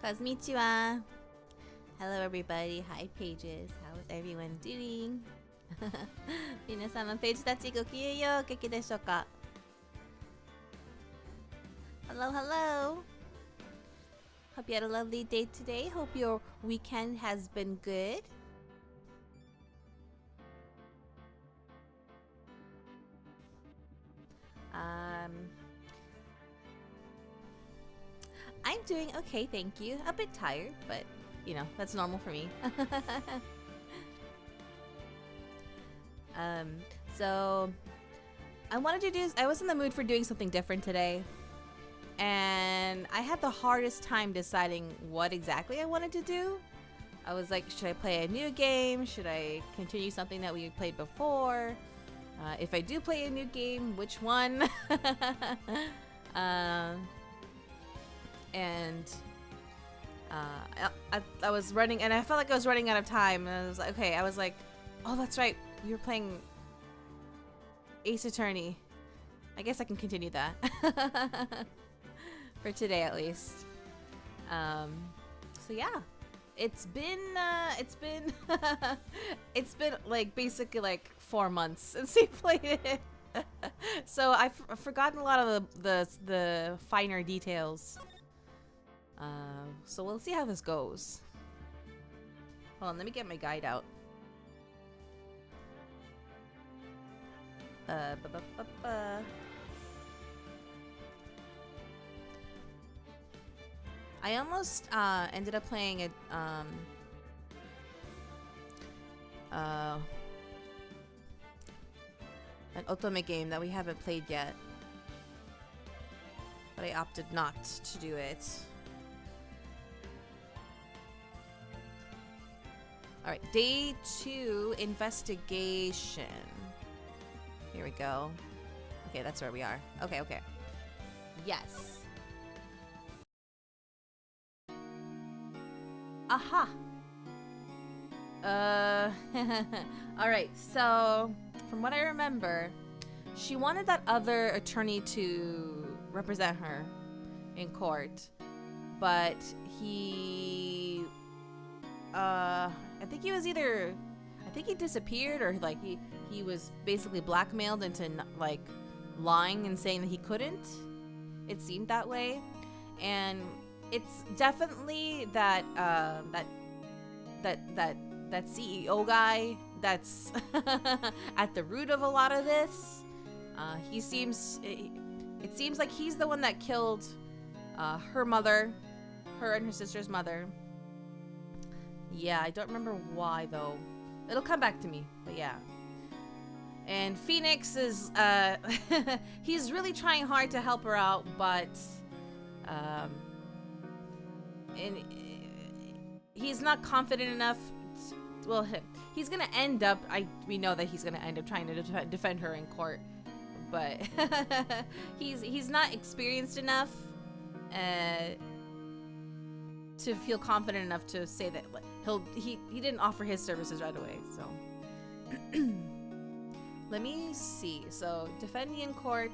Konnichiwa. Hello everybody. Hi Pages. How is everyone doing? 皆様ページたちごきげんよう。お元気でしょうか？ Hello, hello. Hope you had a lovely day today. Hope your weekend has been good. I'm doing okay, thank you. A bit tired, but you know, that's normal for me. So I was in the mood for doing something different today. And I had the hardest time deciding what exactly I wanted to do. I was like, should I play a new game? Should I continue something that we played before? If I do play a new game, which one? I was running, and I felt like I was running out of time. And I was like, okay, oh, that's right. We were playing Ace Attorney. I guess I can continue that. For today, at least. So yeah, it's been like basically like 4 months since we played it. So I've forgotten a lot of the finer details. So we'll see how this goes. Hold on, let me get my guide out. I almost ended up playing an otome game that we haven't played yet, but I opted not to do it. Alright, day 2 investigation. Here we go. Okay, that's where we are. Okay. Yes. Aha! Alright, so from what I remember, she wanted that other attorney to represent her in court, but he I think he disappeared, or like he was basically blackmailed into like lying and saying that he couldn't. It seemed that way. And it's definitely that CEO guy that's at the root of a lot of this. It seems like he's the one that killed her mother, her and her sister's mother. Yeah, I don't remember why though. It'll come back to me, but yeah. And Phoenix is he's really trying hard to help her out, but and he's not confident enough. Well, he's gonna end up. We know that he's gonna end up trying to defend her in court, but he's not experienced enough to feel confident enough to say that he didn't offer his services right away. So let me see. So defend me in court,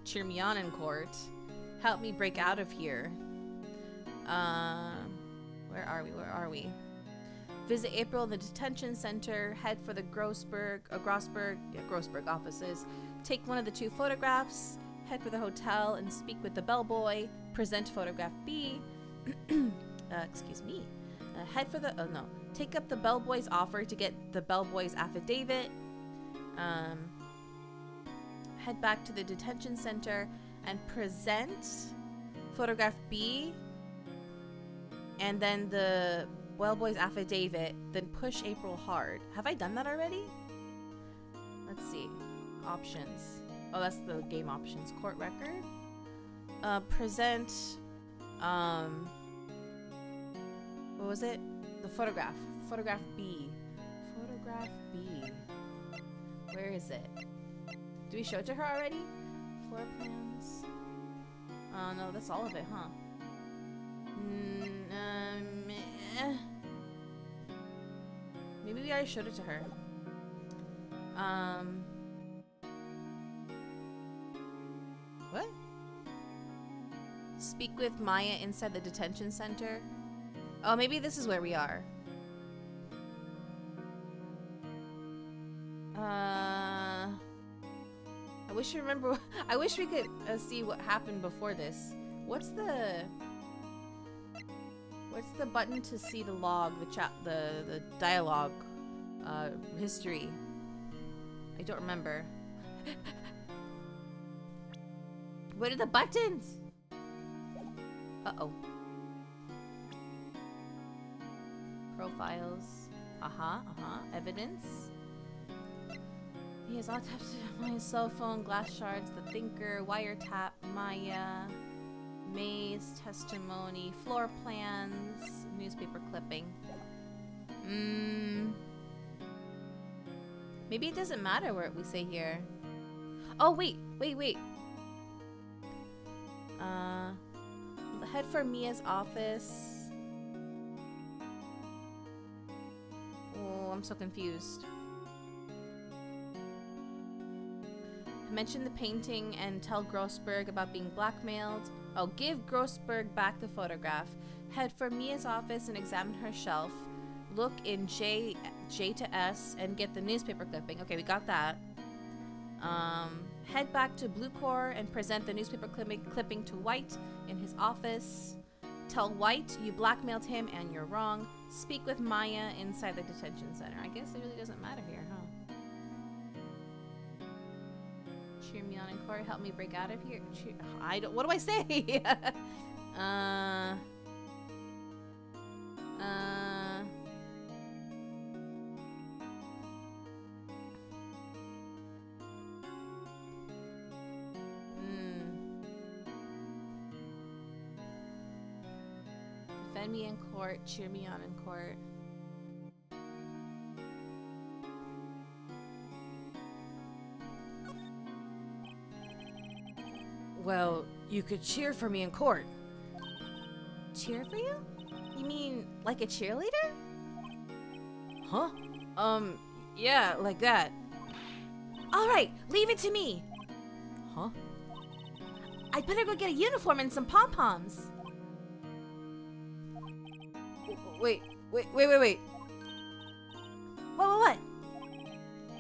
cheer me on in court, help me break out of here. Where are we? Visit April in the detention center. Head for the Grossberg offices. Take one of the 2 photographs. Head for the hotel and speak with the bellboy. Present photograph B. Excuse me. Take up the bellboy's offer to get the bellboy's affidavit. Head back to the detention center and present photograph B. And then the bellboy's affidavit, then push April hard. Have I done that already? Let's see. Options. Oh, that's the game options. Court record. Present. What was it? The photograph. Photograph B. Photograph B. Where is it? Do we show it to her already? Floor plans. Oh no, that's all of it, huh? Maybe we already showed it to her. What? Speak with Maya inside the detention center. Oh, maybe this is where we are. I wish you remember. I wish we could see what happened before this. What's the button to see the log, the dialogue, history? I don't remember. What are the buttons? Uh-oh. Profiles. Evidence. He has autopsy on my cell phone, glass shards, the thinker, wiretap, Maya, maze, testimony, floor plans, newspaper clipping. Maybe it doesn't matter what we say here. Oh, wait. Head for Mia's office. Oh, I'm so confused. Mention the painting and tell Grossberg about being blackmailed. Oh, give Grossberg back the photograph. Head for Mia's office and examine her shelf. Look in J to S and get the newspaper clipping. Okay, we got that. Head back to Blue Core and present the newspaper clipping to White in his office. Tell White you blackmailed him and you're wrong. Speak with Maya inside the detention center. I guess it really doesn't matter here, huh? Cheer me on in court. Help me break out of here. What do I say? Defend me in court. Cheer me on in court. Well, you could cheer for me in court. Cheer for you? You mean like a cheerleader? Huh? Yeah, like that. Alright, leave it to me. Huh? I'd better go get a uniform and some pom-poms. Wait. What?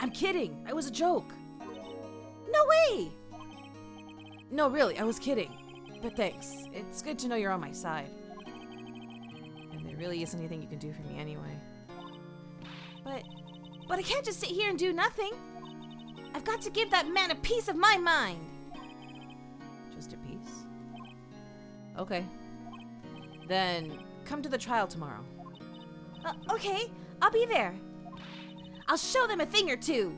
I'm kidding. It was a joke. No way! No, really, I was kidding. But thanks. It's good to know you're on my side. And there really isn't anything you can do for me anyway. But I can't just sit here and do nothing. I've got to give that man a piece of my mind. Just a piece? Okay. Then come to the trial tomorrow. Okay, I'll be there. I'll show them a thing or two.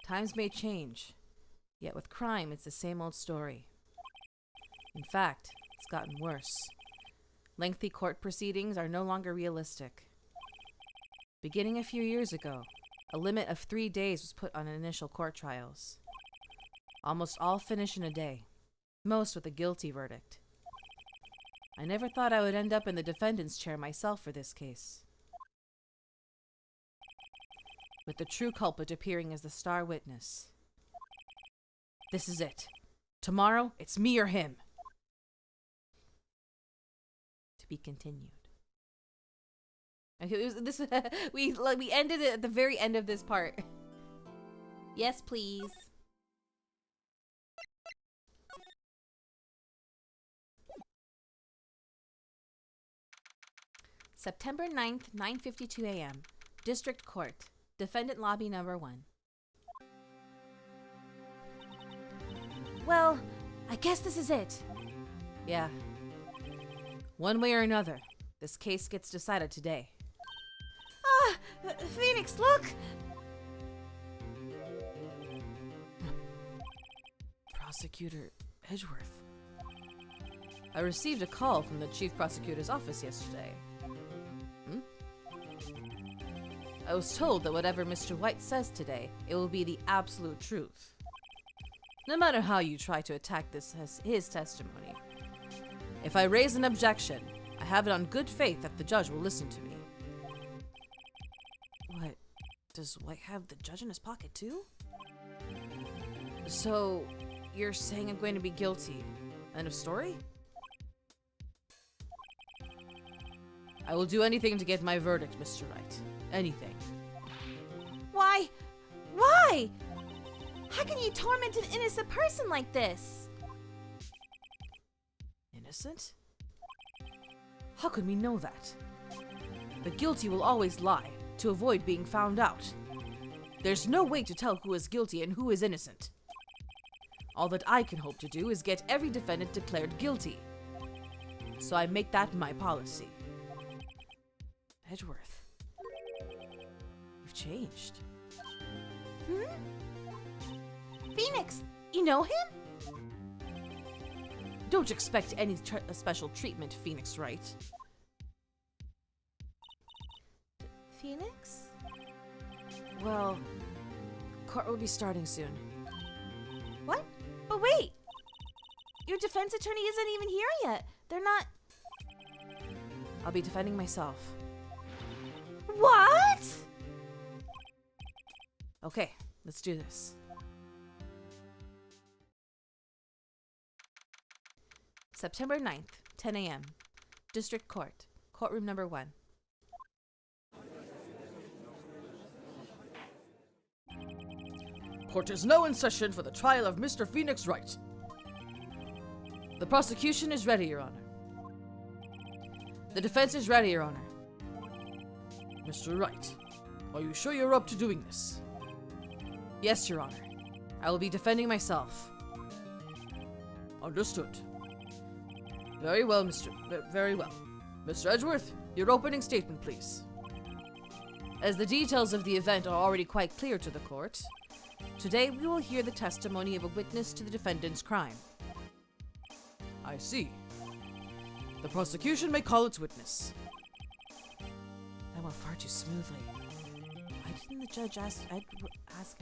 Times may change, yet with crime, it's the same old story. In fact, it's gotten worse. Lengthy court proceedings are no longer realistic. Beginning a few years ago, a limit of 3 days was put on initial court trials. Almost all finish in a day, most with a guilty verdict. I never thought I would end up in the defendant's chair myself for this case. With the true culprit appearing as the star witness. This is it. Tomorrow, it's me or him. To be continued. Okay, we ended it at the very end of this part. Yes, please. September 9th, 9:52 a.m. District Court. Defendant lobby number 1. Well, I guess this is it. Yeah. One way or another, this case gets decided today. Ah! Phoenix, look! Prosecutor Edgeworth. I received a call from the Chief Prosecutor's office yesterday. I was told that whatever Mr. White says today, it will be the absolute truth. No matter how you try to attack this as his testimony. If I raise an objection, I have it on good faith that the judge will listen to me. What? Does White have the judge in his pocket too? So, you're saying I'm going to be guilty. End of story? I will do anything to get my verdict, Mr. Wright. Anything. Why? Why? How can you torment an innocent person like this? Innocent? How can we know that? The guilty will always lie to avoid being found out. There's no way to tell who is guilty and who is innocent. All that I can hope to do is get every defendant declared guilty. So I make that my policy. Edgeworth, you've changed. Phoenix, you know him? Don't expect any special treatment, Phoenix Wright. Phoenix? Well, court will be starting soon. What? But wait! Your defense attorney isn't even here yet. They're not... I'll be defending myself. What? Okay, let's do this. September 9th, 10 a.m. District Court, Courtroom number 1. Court is now in session for the trial of Mr. Phoenix Wright. The prosecution is ready, Your Honor. The defense is ready, Your Honor. Mr. Wright, are you sure you're up to doing this? Yes, Your Honor. I will be defending myself. Understood. Very well, very well. Mr. Edgeworth, your opening statement, please. As the details of the event are already quite clear to the court, today we will hear the testimony of a witness to the defendant's crime. I see. The prosecution may call its witness. That went far too smoothly. Why didn't the judge ask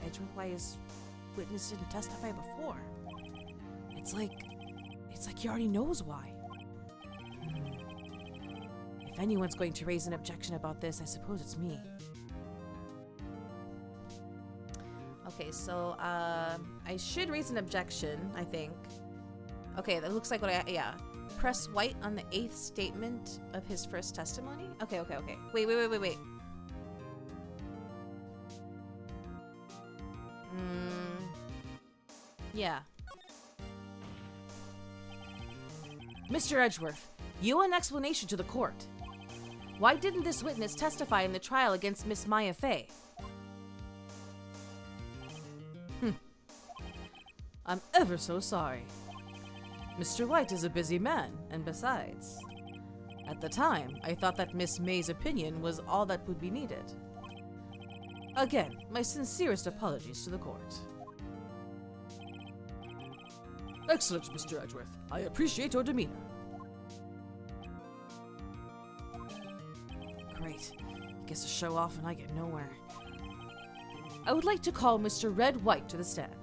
Edgeworth why his witness didn't testify before? It's like he already knows why. If anyone's going to raise an objection about this, I suppose it's me. Okay, so I should raise an objection, I think. Okay, that looks like what yeah. Press white on the 8th statement of his first testimony? Okay. Wait. Yeah. Mr. Edgeworth, you owe an explanation to the court. Why didn't this witness testify in the trial against Miss Maya Fey? I'm ever so sorry. Mr. White is a busy man, and besides, at the time, I thought that Miss May's opinion was all that would be needed. Again, my sincerest apologies to the court. Excellent, Mr. Edgeworth. I appreciate your demeanor. Great. He gets to show off and I get nowhere. I would like to call Mr. Red White to the stand.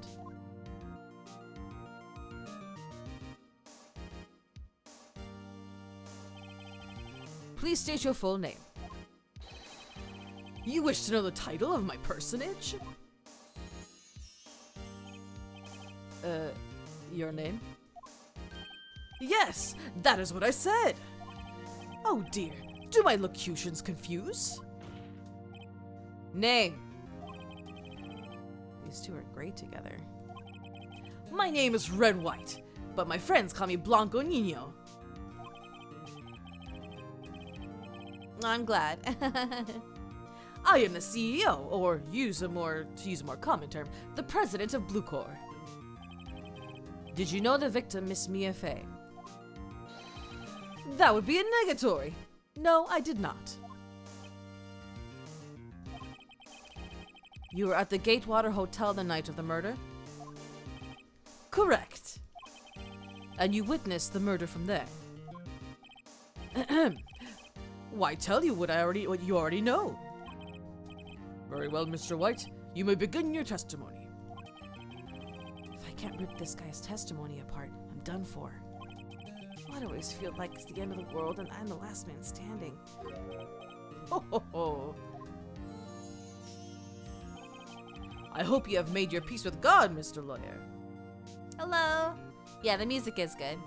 Please state your full name. You wish to know the title of my personage? Your name? Yes, that is what I said! Oh dear, do my locutions confuse? Name. These two are great together. My name is Red White, but my friends call me Blanco Nino. I'm glad. I am the CEO, or to use a more common term, the president of Blue Corps. Did you know the victim, Miss Mia Fey? That would be a negatory. No, I did not. You were at the Gatewater Hotel the night of the murder? Correct. And you witnessed the murder from there? Why tell you what you already know? Very well, Mr. White. You may begin your testimony. If I can't rip this guy's testimony apart, I'm done for. I always feel like it's the end of the world and I'm the last man standing. Ho ho ho. I hope you have made your peace with God, Mr. Lawyer. Hello. Yeah, the music is good.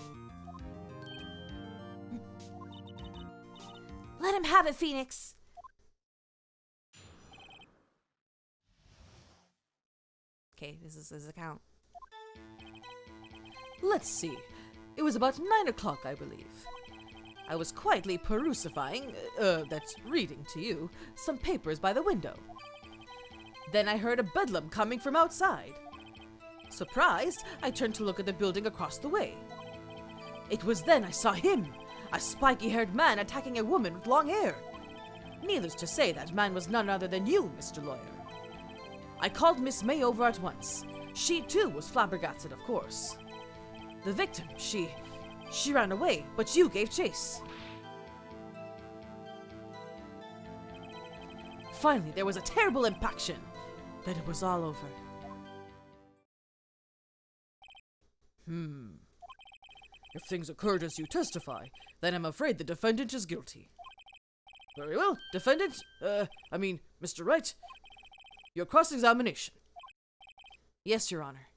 Let him have it, Phoenix. Okay, this is his account. Let's see. It was about 9 o'clock, I believe. I was quietly that's reading to you, some papers by the window. Then I heard a bedlam coming from outside. Surprised, I turned to look at the building across the way. It was then I saw him, a spiky-haired man attacking a woman with long hair. Needless to say, that man was none other than you, Mr. Lawyer. I called Miss May over at once. She, too, was flabbergasted, of course. The victim, she ran away, but you gave chase. Finally, there was a terrible impaction. Then it was all over. If things occurred as you testify, then I'm afraid the defendant is guilty. Very well, defendant, Mr. Wright, your cross-examination. Yes, Your Honor.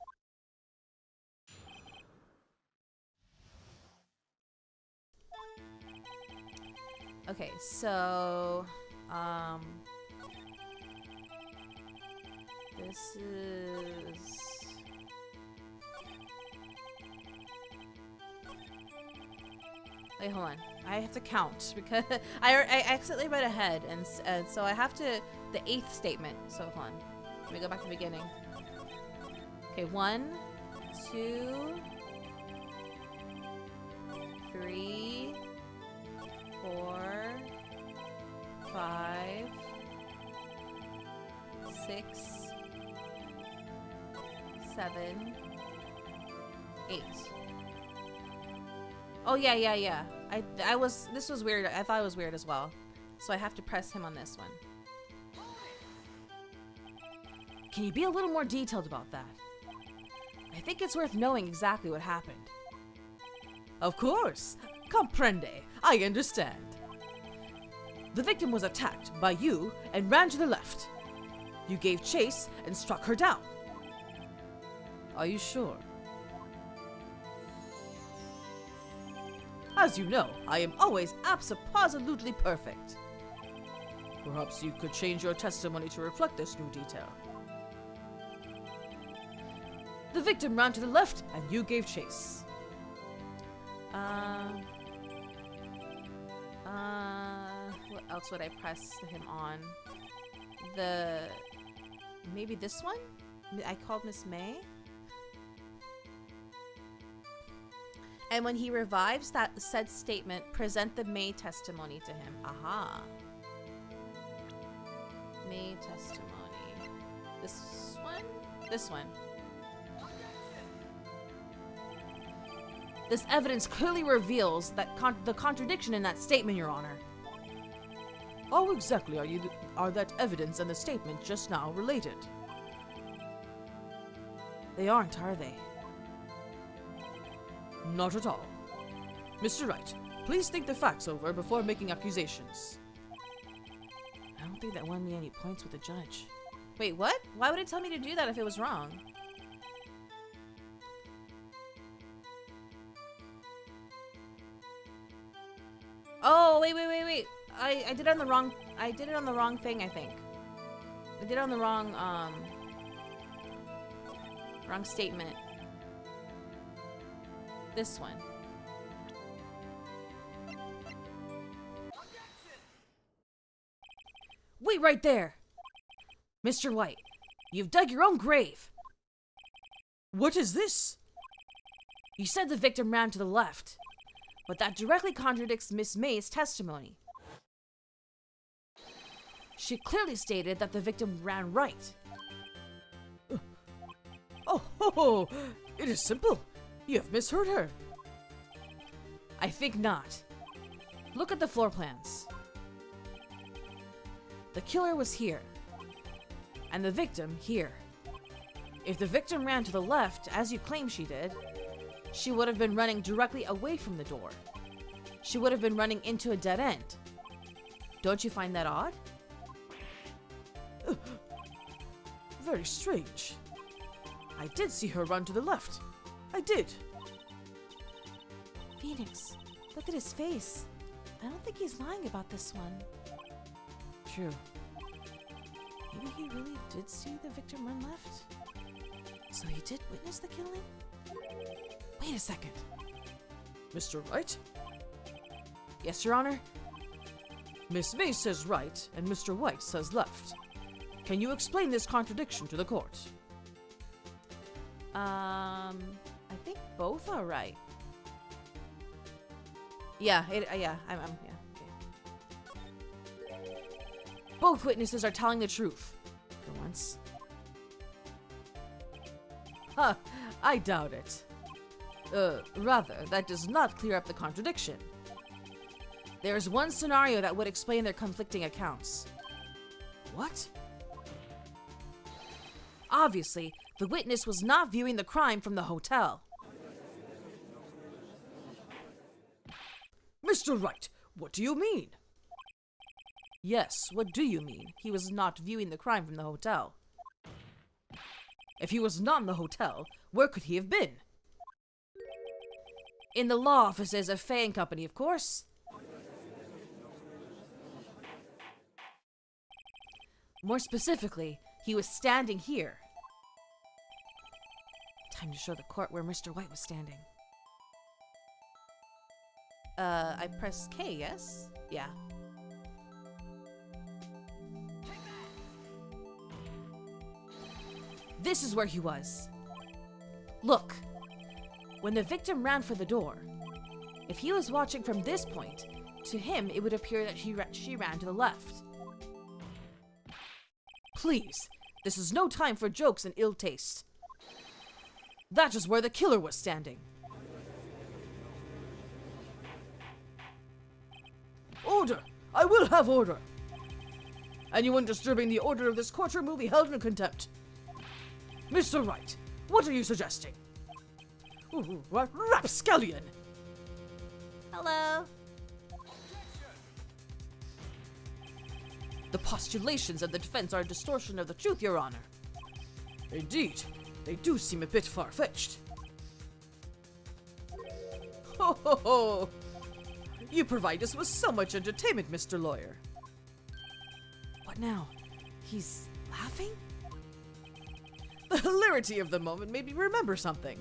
Okay, so this is wait, hold on. I have to count because I accidentally read ahead, and so I have to the 8th statement. So hold on. Let me go back to the beginning. Okay, 1, 2, 3, 4, 5, 6, 7, 8. Oh yeah. This was weird. I thought it was weird as well. So I have to press him on this one. Can you be a little more detailed about that? I think it's worth knowing exactly what happened. Of course. Comprende. I understand. The victim was attacked by you and ran to the left. You gave chase and struck her down. Are you sure? As you know, I am always absolutely perfect. Perhaps you could change your testimony to reflect this new detail. The victim ran to the left and you gave chase. What else would I press him on? Maybe this one? I called Miss May? And when he revives that said statement, present the May testimony to him. Aha. May testimony. This one? This one. This evidence clearly reveals that the contradiction in that statement, Your Honor. How exactly are that evidence and the statement just now related? They aren't, are they? Not at all. Mr. Wright, please think the facts over before making accusations. I don't think that won me any points with the judge. Wait, what? Why would it tell me to do that if it was wrong? Oh, wait. I did it on the wrong thing, I think. I did it on the wrong statement. This one. Wait right there! Mr. White, you've dug your own grave! What is this? You said the victim ran to the left, but that directly contradicts Miss May's testimony. She clearly stated that the victim ran right. Oh, it is simple. You have misheard her. I think not. Look at the floor plans. The killer was here, and the victim here. If the victim ran to the left, as you claim she did, she would have been running directly away from the door. She would have been running into a dead end. Don't you find that odd? Very strange. I did see her run to the left. I did. Phoenix, look at his face. I don't think he's lying about this one. True. Maybe he really did see the victim run left? So he did witness the killing? Wait a second. Mr. Wright? Yes, Your Honor? Miss May says right, and Mr. White says left. Can you explain this contradiction to the court? I think both are right. Yeah, yeah, I'm yeah, okay. Both witnesses are telling the truth, for once. Huh, I doubt it. Rather, that does not clear up the contradiction. There is one scenario that would explain their conflicting accounts. What? Obviously, the witness was not viewing the crime from the hotel. Mr. Wright, what do you mean? Yes, what do you mean? He was not viewing the crime from the hotel. If he was not in the hotel, where could he have been? In the law offices of Fay and Company, of course. More specifically, he was standing here. Time to show the court where Mr. White was standing. I press K, yes? Yeah. This is where he was. Look. When the victim ran for the door, if he was watching from this point, to him it would appear that she ran to the left. Please, this is no time for jokes and ill taste. That is where the killer was standing. Order! I will have order! Anyone disturbing the order of this courtroom will be held in contempt. Mr. Wright, what are you suggesting? Ooh, rapscallion! Hello. The postulations of the defense are a distortion of the truth, Your Honor. Indeed, they do seem a bit far-fetched. Ho ho ho! You provide us with so much entertainment, Mr. Lawyer. What now? He's laughing? The hilarity of the moment made me remember something.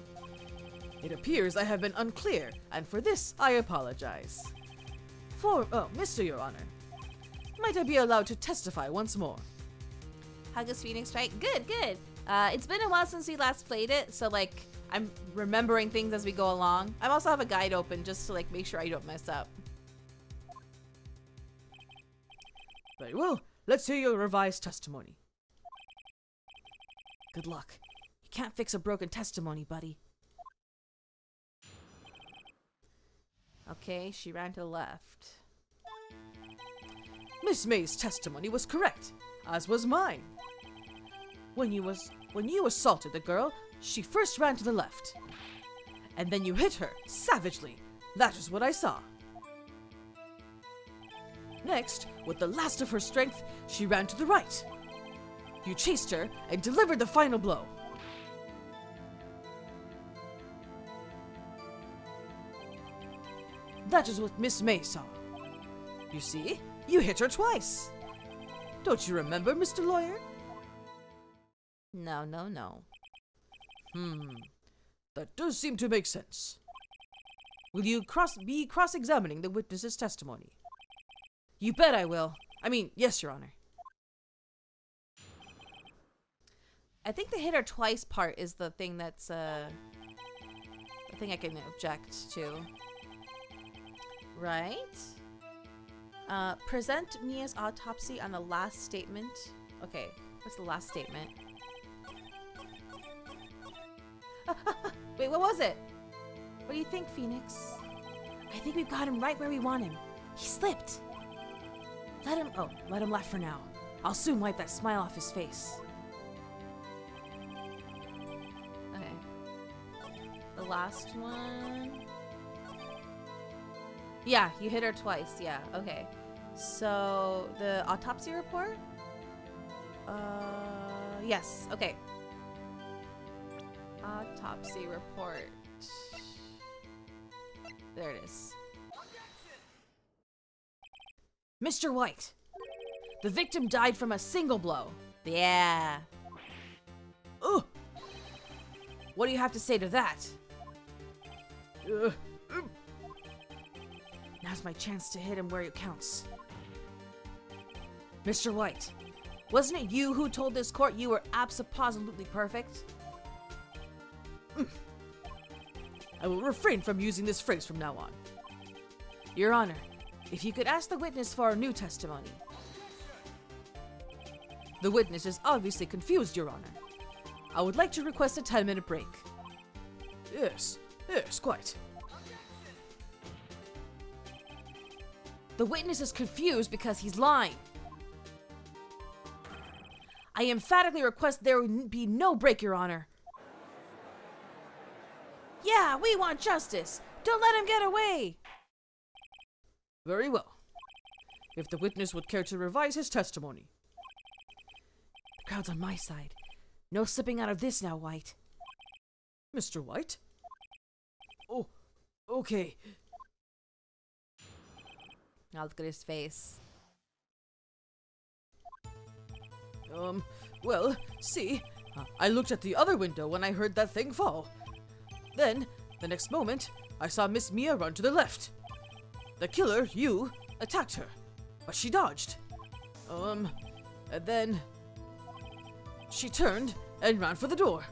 It appears I have been unclear, and for this I apologize. Mr. Your Honor, might I be allowed to testify once more? How goes Phoenix, right? Good, good. It's been a while since we last played it, so like I'm remembering things as we go along. I also have a guide open just to like make sure I don't mess up. Very well. Let's hear your revised testimony. Good luck. You can't fix a broken testimony, buddy. Okay, she ran to the left. Miss May's testimony was correct, as was mine. When you assaulted the girl, she first ran to the left. And then you hit her, savagely. That is what I saw. Next, with the last of her strength, she ran to the right. You chased her and delivered the final blow. That is what Miss May saw. You see, you hit her twice. Don't you remember, Mr. Lawyer? No. That does seem to make sense. Will you be cross-examining the witness's testimony? You bet I will. I mean, yes, Your Honor. I think the hit her twice part is the thing that's the thing I can object to. Right? Present Mia's autopsy on the last statement. Okay, what's the last statement? Wait, what was it? What do you think, Phoenix? I think we've got him right where we want him. He slipped. Let him laugh for now. I'll soon wipe that smile off his face. Okay. The last one. Yeah, you hit her twice. Yeah, okay. So, the autopsy report? Yes, okay. Autopsy report. There it is. Mr. White, the victim died from a single blow. Yeah. Ugh. What do you have to say to that? Now's my chance to hit him where it counts. Mr. White, wasn't it you who told this court you were abso-positively perfect? I will refrain from using this phrase from now on. Your Honor, if you could ask the witness for a new testimony. The witness is obviously confused, Your Honor. I would like to request a 10-minute break. Yes, quite. The witness is confused because he's lying. I emphatically request there be no break, Your Honor. Yeah, we want justice. Don't let him get away. Very well. If the witness would care to revise his testimony. The crowd's on my side. No slipping out of this now, White. Mr. White? Oh, okay. Now look at his face. Well, see, I looked at the other window when I heard that thing fall. Then, the next moment, I saw Miss Mia run to the left. The killer, you, attacked her, but she dodged. And then she turned and ran for the door.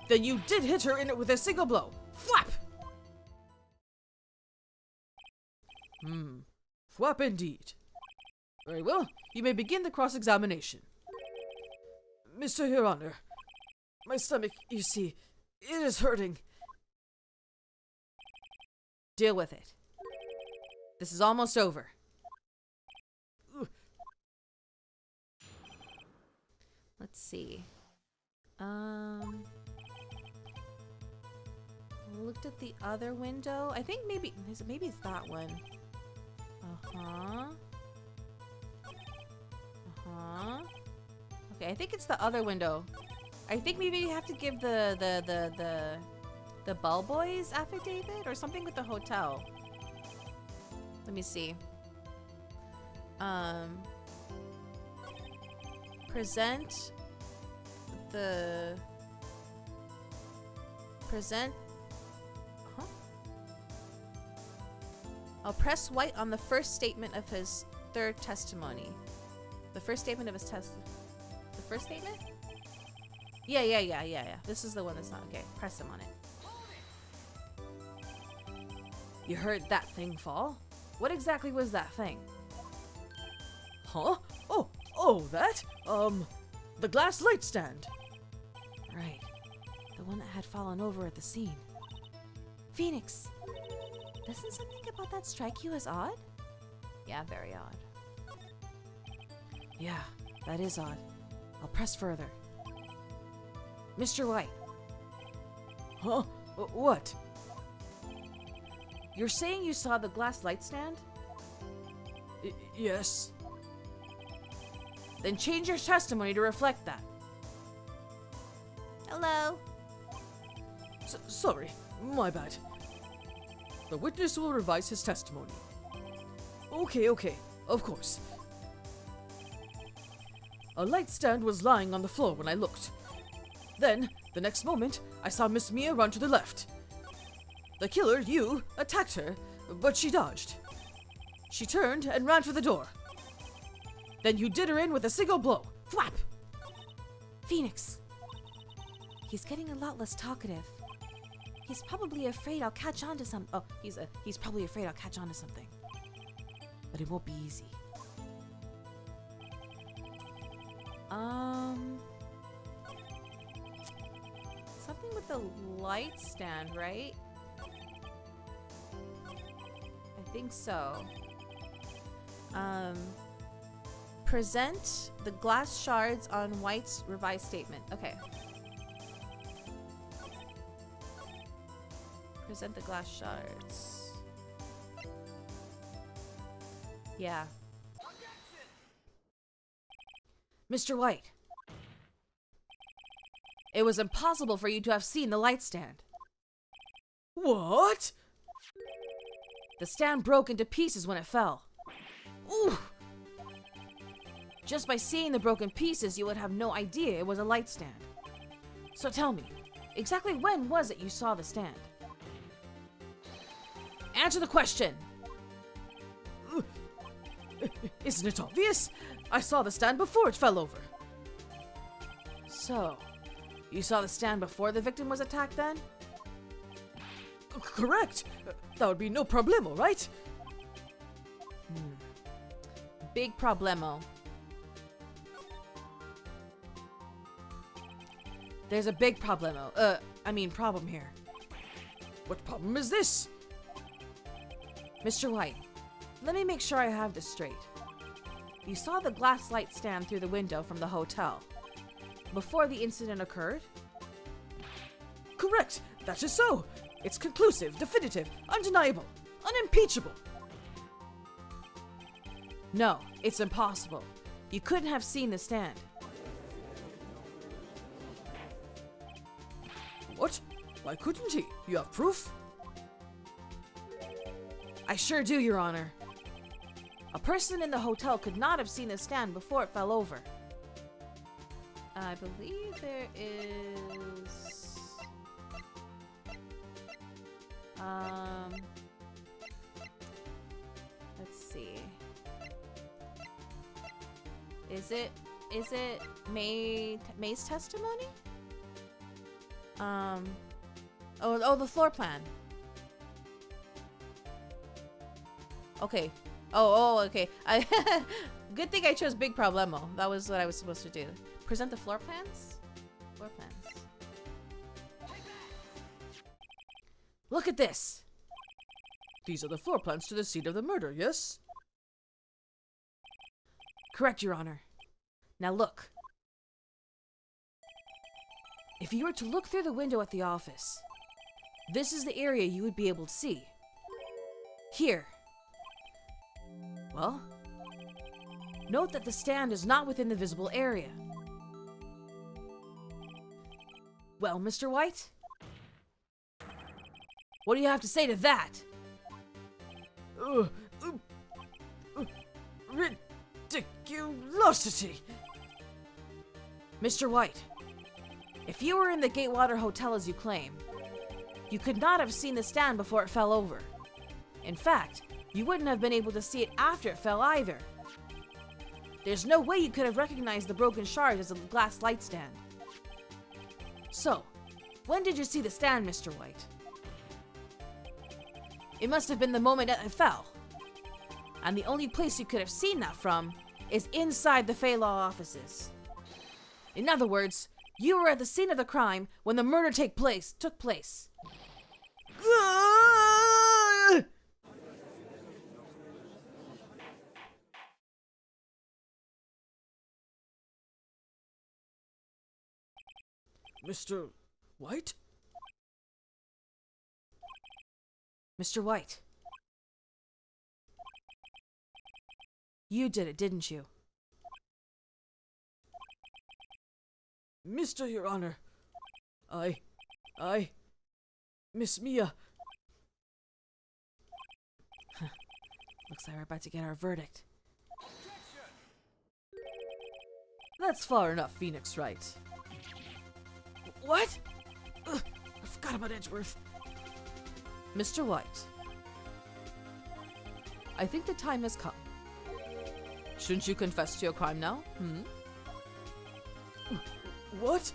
Then you did hit her in it with a single blow. Flap! Flap indeed. Very well, you may begin the cross-examination. Mr. Your Honor, my stomach, you see, it is hurting. Deal with it. This is almost over. Let's see. Looked at the other window. I think maybe it's that one. Okay, I think it's the other window. I think maybe you have to give the bellboys affidavit or something with the hotel. Let me see. Present. Huh? I'll press White on the first statement of his third testimony. The first statement of his The first statement? Yeah. This is the one that's not okay. Press him on it. You heard that thing fall? What exactly was that thing? Huh? Oh, that? The glass light stand. Right. The one that had fallen over at the scene. Phoenix, doesn't something about that strike you as odd? Yeah, very odd. Yeah, that is odd. I'll press further. Mr. White. Huh? What? You're saying you saw the glass light stand? Yes. Then change your testimony to reflect that. Hello. Sorry, my bad. The witness will revise his testimony. Okay, of course. A light stand was lying on the floor when I looked. Then, the next moment, I saw Miss Mia run to the left. The killer, you, attacked her, but she dodged. She turned and ran for the door. Then you did her in with a single blow. Flap! Phoenix. He's getting a lot less talkative. He's probably afraid I'll catch on to some. Oh, he's probably afraid I'll catch on to something. But it won't be easy. Something with the light stand, right? I think so. Present the glass shards on White's revised statement. Okay. Present the glass shards. Yeah. Mr. White. It was impossible for you to have seen the light stand. What? The stand broke into pieces when it fell. Ooh. Just by seeing the broken pieces, you would have no idea it was a light stand. So tell me, exactly when was it you saw the stand? Answer the question! Isn't it obvious? I saw the stand before it fell over. So, you saw the stand before the victim was attacked then? Correct. That would be no problemo, right? Big problemo. There's a big problem here. What problem is this? Mr. White, let me make sure I have this straight. You saw the glass light stand through the window from the hotel before the incident occurred? Correct. That is so. It's conclusive, definitive, undeniable, unimpeachable. No, it's impossible. You couldn't have seen the stand. What? Why couldn't he? You have proof? I sure do, Your Honor. A person in the hotel could not have seen the stand before it fell over. I believe there is... Let's see. Is it May's testimony? Oh, the floor plan. Okay. Okay. Good thing I chose big problemo. That was what I was supposed to do. Present the floor plans? Floor plans. Look at this. These are the floor plans to the scene of the murder, yes? Correct, Your Honor. Now look. If you were to look through the window at the office, this is the area you would be able to see. Here. Well, note that the stand is not within the visible area. Well, Mr. White? What do you have to say to that? Ridiculosity! Mr. White, if you were in the Gatewater Hotel as you claim, you could not have seen the stand before it fell over. In fact, you wouldn't have been able to see it after it fell either. There's no way you could have recognized the broken shard as a glass light stand. So, when did you see the stand, Mr. White? It must have been the moment that it fell. And the only place you could have seen that from is inside the Fey Law offices. In other words, you were at the scene of the crime when the murder took place. Mr. White? Mr. White. You did it, didn't you? Mr. Your Honor, I, Miss Mia. Looks like we're about to get our verdict. That's far enough, Phoenix Wright. What? Ugh, I forgot about Edgeworth. Mr. White, I think the time has come. Shouldn't you confess to your crime now? What?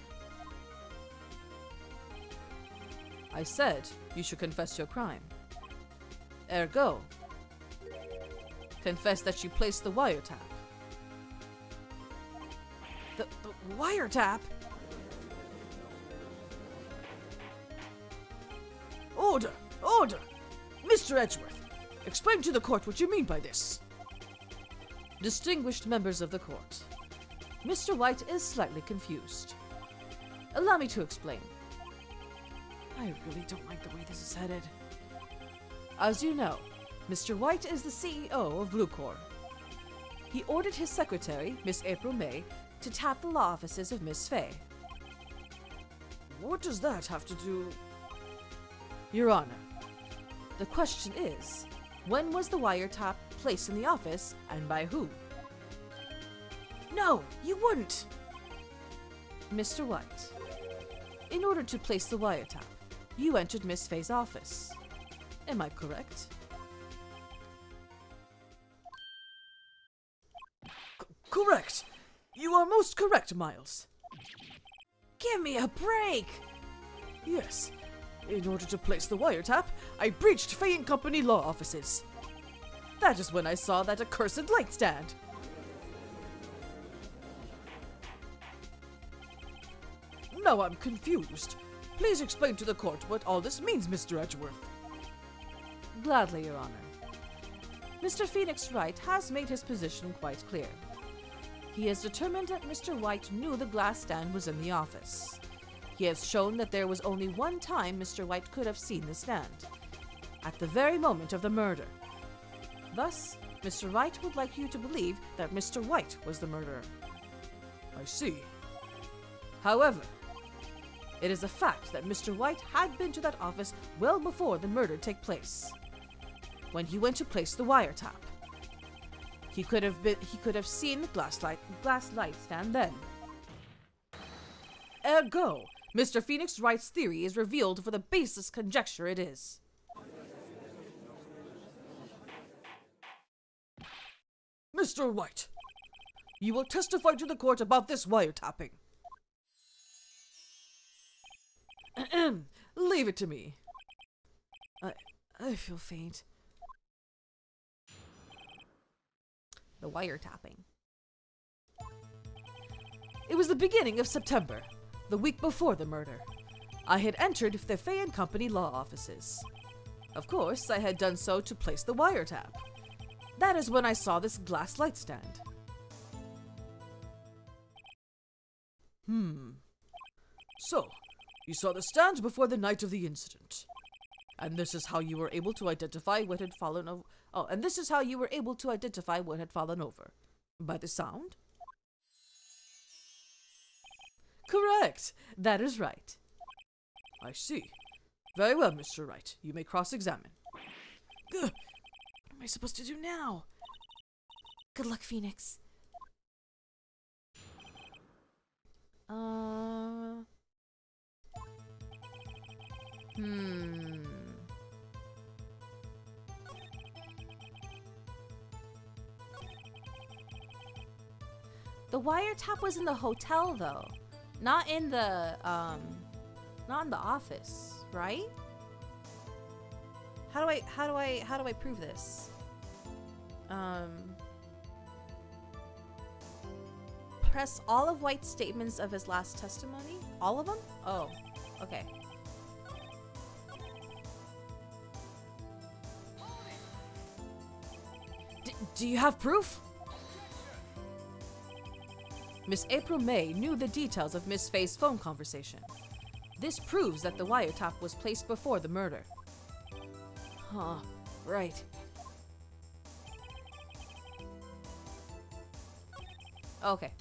I said you should confess your crime. Ergo, confess that you placed the wiretap. The wiretap? Order! Order! Mr. Edgeworth, explain to the court what you mean by this. Distinguished members of the court, Mr. White is slightly confused. Allow me to explain. I really don't like the way this is headed. As you know, Mr. White is the CEO of Bluecore. He ordered his secretary, Miss April May, to tap the law offices of Miss Fay. What does that have to do? Your Honor, the question is, when was the wiretap placed in the office and by who? No, you wouldn't! Mr. White, in order to place the wiretap, you entered Miss Faye's office. Am I correct? Correct! You are most correct, Miles. Give me a break! Yes. In order to place the wiretap, I breached Faye and Company law offices. That is when I saw that accursed light stand. Now I'm confused. Please explain to the court what all this means, Mr. Edgeworth. Gladly, Your Honor. Mr. Phoenix Wright has made his position quite clear. He has determined that Mr. White knew the glass stand was in the office. He has shown that there was only one time Mr. White could have seen the stand, at the very moment of the murder. Thus, Mr. Wright would like you to believe that Mr. White was the murderer. I see. However, it is a fact that Mr. White had been to that office well before the murder took place, when he went to place the wiretap. He could have seen the glass light stand then. Ergo, Mr. Phoenix Wright's theory is revealed for the baseless conjecture it is. Mr. White, you will testify to the court about this wiretapping. Leave it to me. I feel faint. The wiretapping. It was the beginning of September, the week before the murder. I had entered the Faye and Company law offices. Of course, I had done so to place the wiretap. That is when I saw this glass light stand. So, you saw the stand before the night of the incident. And this is how you were able to identify what had fallen over. Oh, and this is how you were able to identify what had fallen over. By the sound? Correct. That is right. I see. Very well, Mr. Wright. You may cross-examine. What am I supposed to do now? Good luck, Phoenix. The wiretap was in the hotel, though, not in the office, right? How do I prove this? Press all of White's statements of his last testimony. All of them? Oh, okay. Do you have proof? Miss April May knew the details of Miss Faye's phone conversation. This proves that the wiretap was placed before the murder. Huh, right. Okay.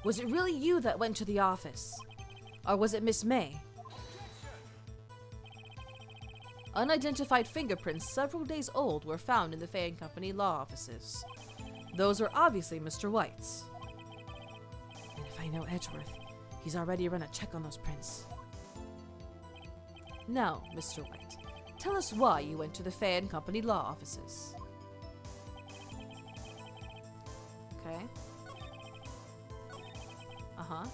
Was it really you that went to the office? Or was it Miss May? Unidentified fingerprints several days old were found in the Faye and Company law offices. Those are obviously Mr. White's. And if I know Edgeworth, he's already run a check on those prints. Now, Mr. White, tell us why you went to the Faye and Company law offices. Okay. Uh-huh.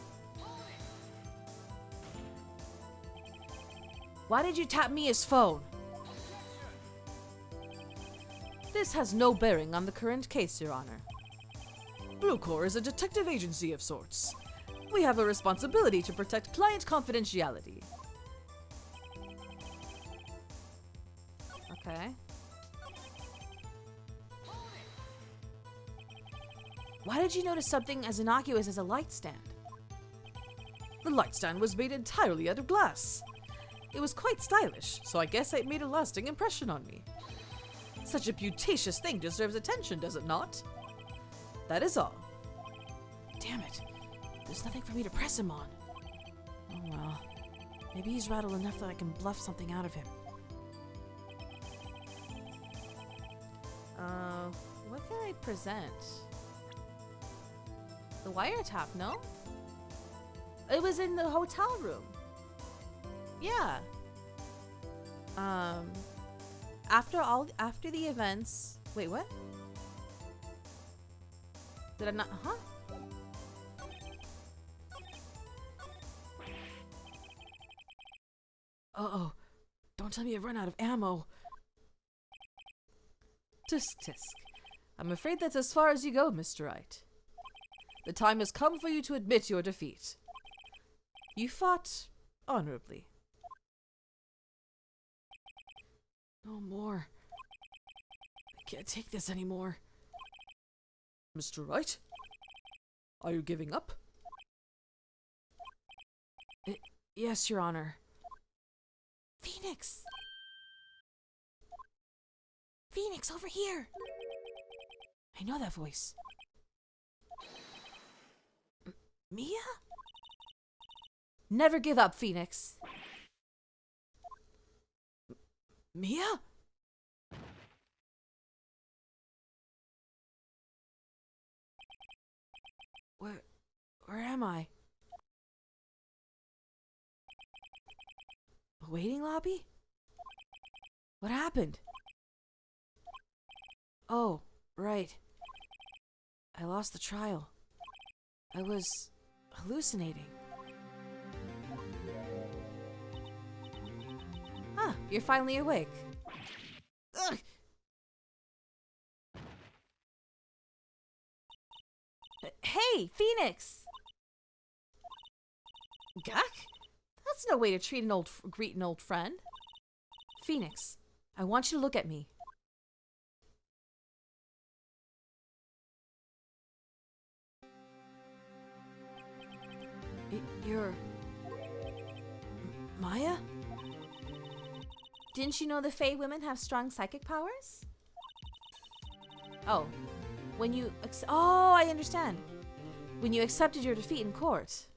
Why did you tap Mia's phone? This has no bearing on the current case, Your Honor. Blue Corps is a detective agency of sorts. We have a responsibility to protect client confidentiality. Okay. Why did you notice something as innocuous as a light stand? The light stand was made entirely out of glass. It was quite stylish, so I guess it made a lasting impression on me. Such a beauticious thing deserves attention, does it not? That is all. Damn it. There's nothing for me to press him on. Oh well. Maybe he's rattled enough that I can bluff something out of him. What can I present? The wiretap, no? It was in the hotel room. Yeah. After the events. Wait, what? Did I not? Huh? Uh-oh. Don't tell me I've run out of ammo. Tisk tisk. I'm afraid that's as far as you go, Mr. Wright. The time has come for you to admit your defeat. You fought honorably. No more. I can't take this anymore. Mr. Wright? Are you giving up? Yes, Your Honor. Phoenix! Phoenix, over here! I know that voice. Mia? Never give up, Phoenix. Mia? Where am I? The waiting lobby? What happened? Oh, right. I lost the trial. I was hallucinating. Ah, you're finally awake. Ugh. Hey, Phoenix! Gak? That's no way to greet an old friend. Phoenix, I want you to look at me. You're... Maya? Didn't you know the Fae women have strong psychic powers? Oh, when you... Oh, I understand. When you accepted your defeat in court,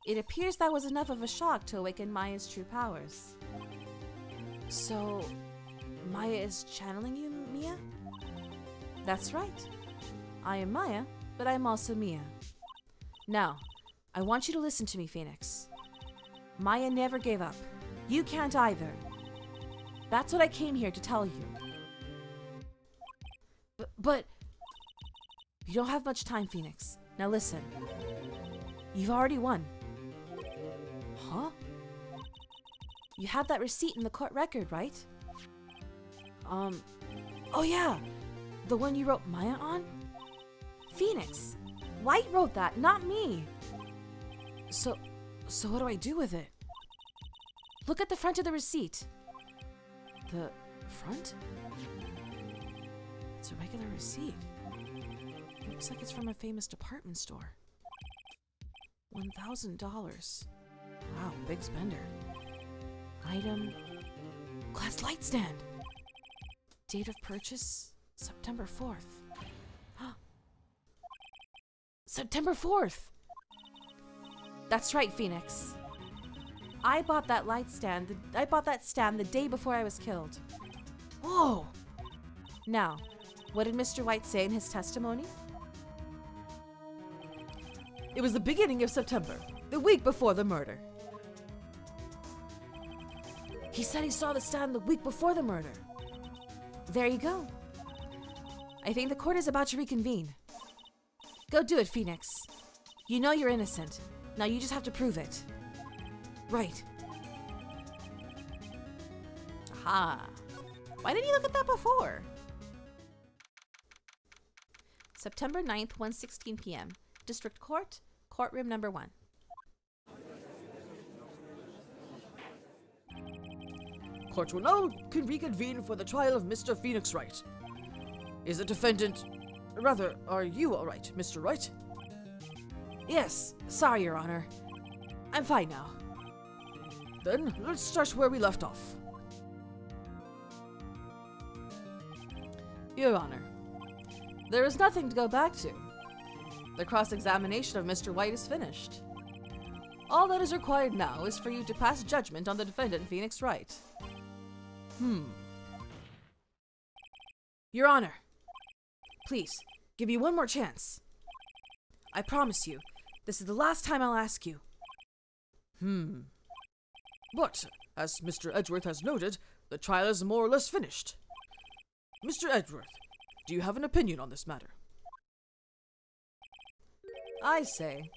it appears that was enough of a shock to awaken Maya's true powers. So, Maya is channeling you, Mia? That's right. I am Maya, but I'm also Mia. Now, I want you to listen to me, Phoenix. Maya never gave up. You can't either. That's what I came here to tell you. But... You don't have much time, Phoenix. Now listen. You've already won. Huh? You have that receipt in the court record, right? Oh yeah! The one you wrote Maya on? Phoenix! White wrote that, not me! So what do I do with it? Look at the front of the receipt. The front? It's a regular receipt. Looks like it's from a famous department store. $1,000. Wow, big spender. Item... glass light stand! Date of purchase... September 4th. September 4th! That's right, Phoenix. I bought that stand the day before I was killed. Whoa! Now, what did Mr. White say in his testimony? It was the beginning of September, the week before the murder. He said he saw the stand the week before the murder. There you go. I think the court is about to reconvene. Go do it, Phoenix. You know you're innocent. Now you just have to prove it. Right. Aha. Why didn't you look at that before? September 9th, 1:16 p.m. District Court, courtroom number 1. Court will now reconvene for the trial of Mr. Phoenix Wright. Is the defendant... Rather, are you all right, Mr. Wright? Yes, sorry, Your Honor. I'm fine now. Then, let's start where we left off. Your Honor, there is nothing to go back to. The cross-examination of Mr. White is finished. All that is required now is for you to pass judgment on the defendant, Phoenix Wright. Your Honor, please, give you one more chance. I promise you, this is the last time I'll ask you. But, as Mr. Edgeworth has noted, the trial is more or less finished. Mr. Edgeworth, do you have an opinion on this matter? I say,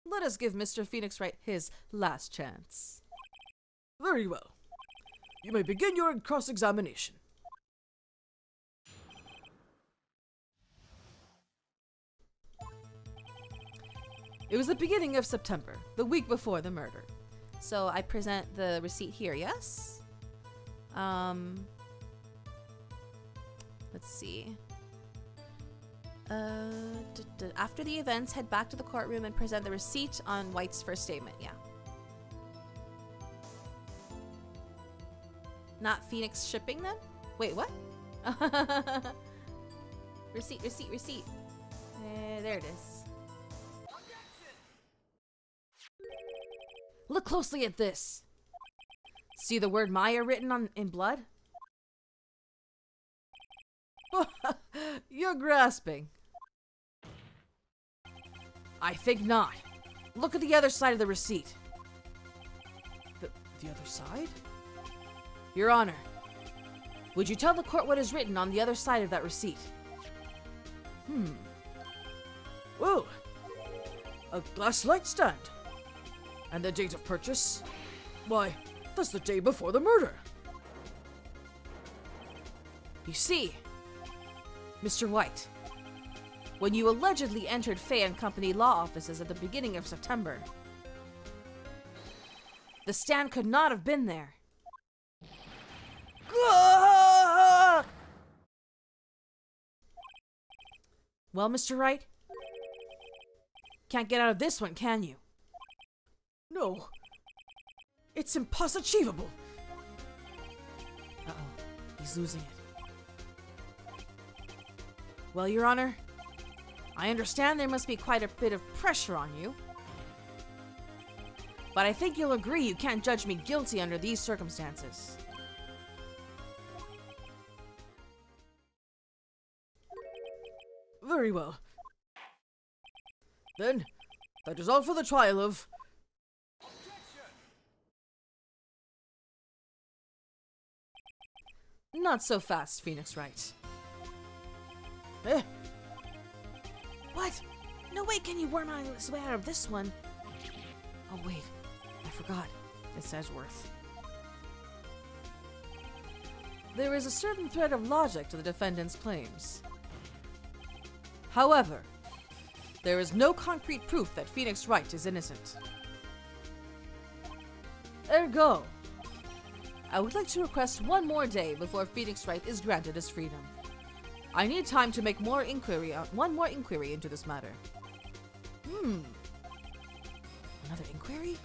let us give Mr. Phoenix Wright his last chance. Very well. You may begin your cross-examination. It was the beginning of September, the week before the murder. So I present the receipt here, yes? Let's see. After the events, head back to the courtroom and present the receipt on White's first statement, yeah. Not Phoenix shipping them? Wait, what? Receipt. There it is. Look closely at this. See the word Maya written in blood? You're grasping. I think not. Look at the other side of the receipt. The other side? Your Honor, would you tell the court what is written on the other side of that receipt? Well, a glass light stand. And the date of purchase? Why, that's the day before the murder. You see, Mr. White, when you allegedly entered Fay and Company law offices at the beginning of September, the stand could not have been there. Well, Mr. Wright, can't get out of this one, can you? No. It's impossible. Uh-oh, he's losing it. Well, Your Honor, I understand there must be quite a bit of pressure on you. But I think you'll agree you can't judge me guilty under these circumstances. Very well. Then, that is all for the trial of... Not so fast, Phoenix Wright. Eh? What? No way can you worm his way out of this one. Oh wait, I forgot. It's Edgeworth. There is a certain thread of logic to the defendant's claims. However, there is no concrete proof that Phoenix Wright is innocent. Ergo, I would like to request one more day before Phoenix Wright is granted his freedom. I need time to make one more inquiry into this matter. Another inquiry?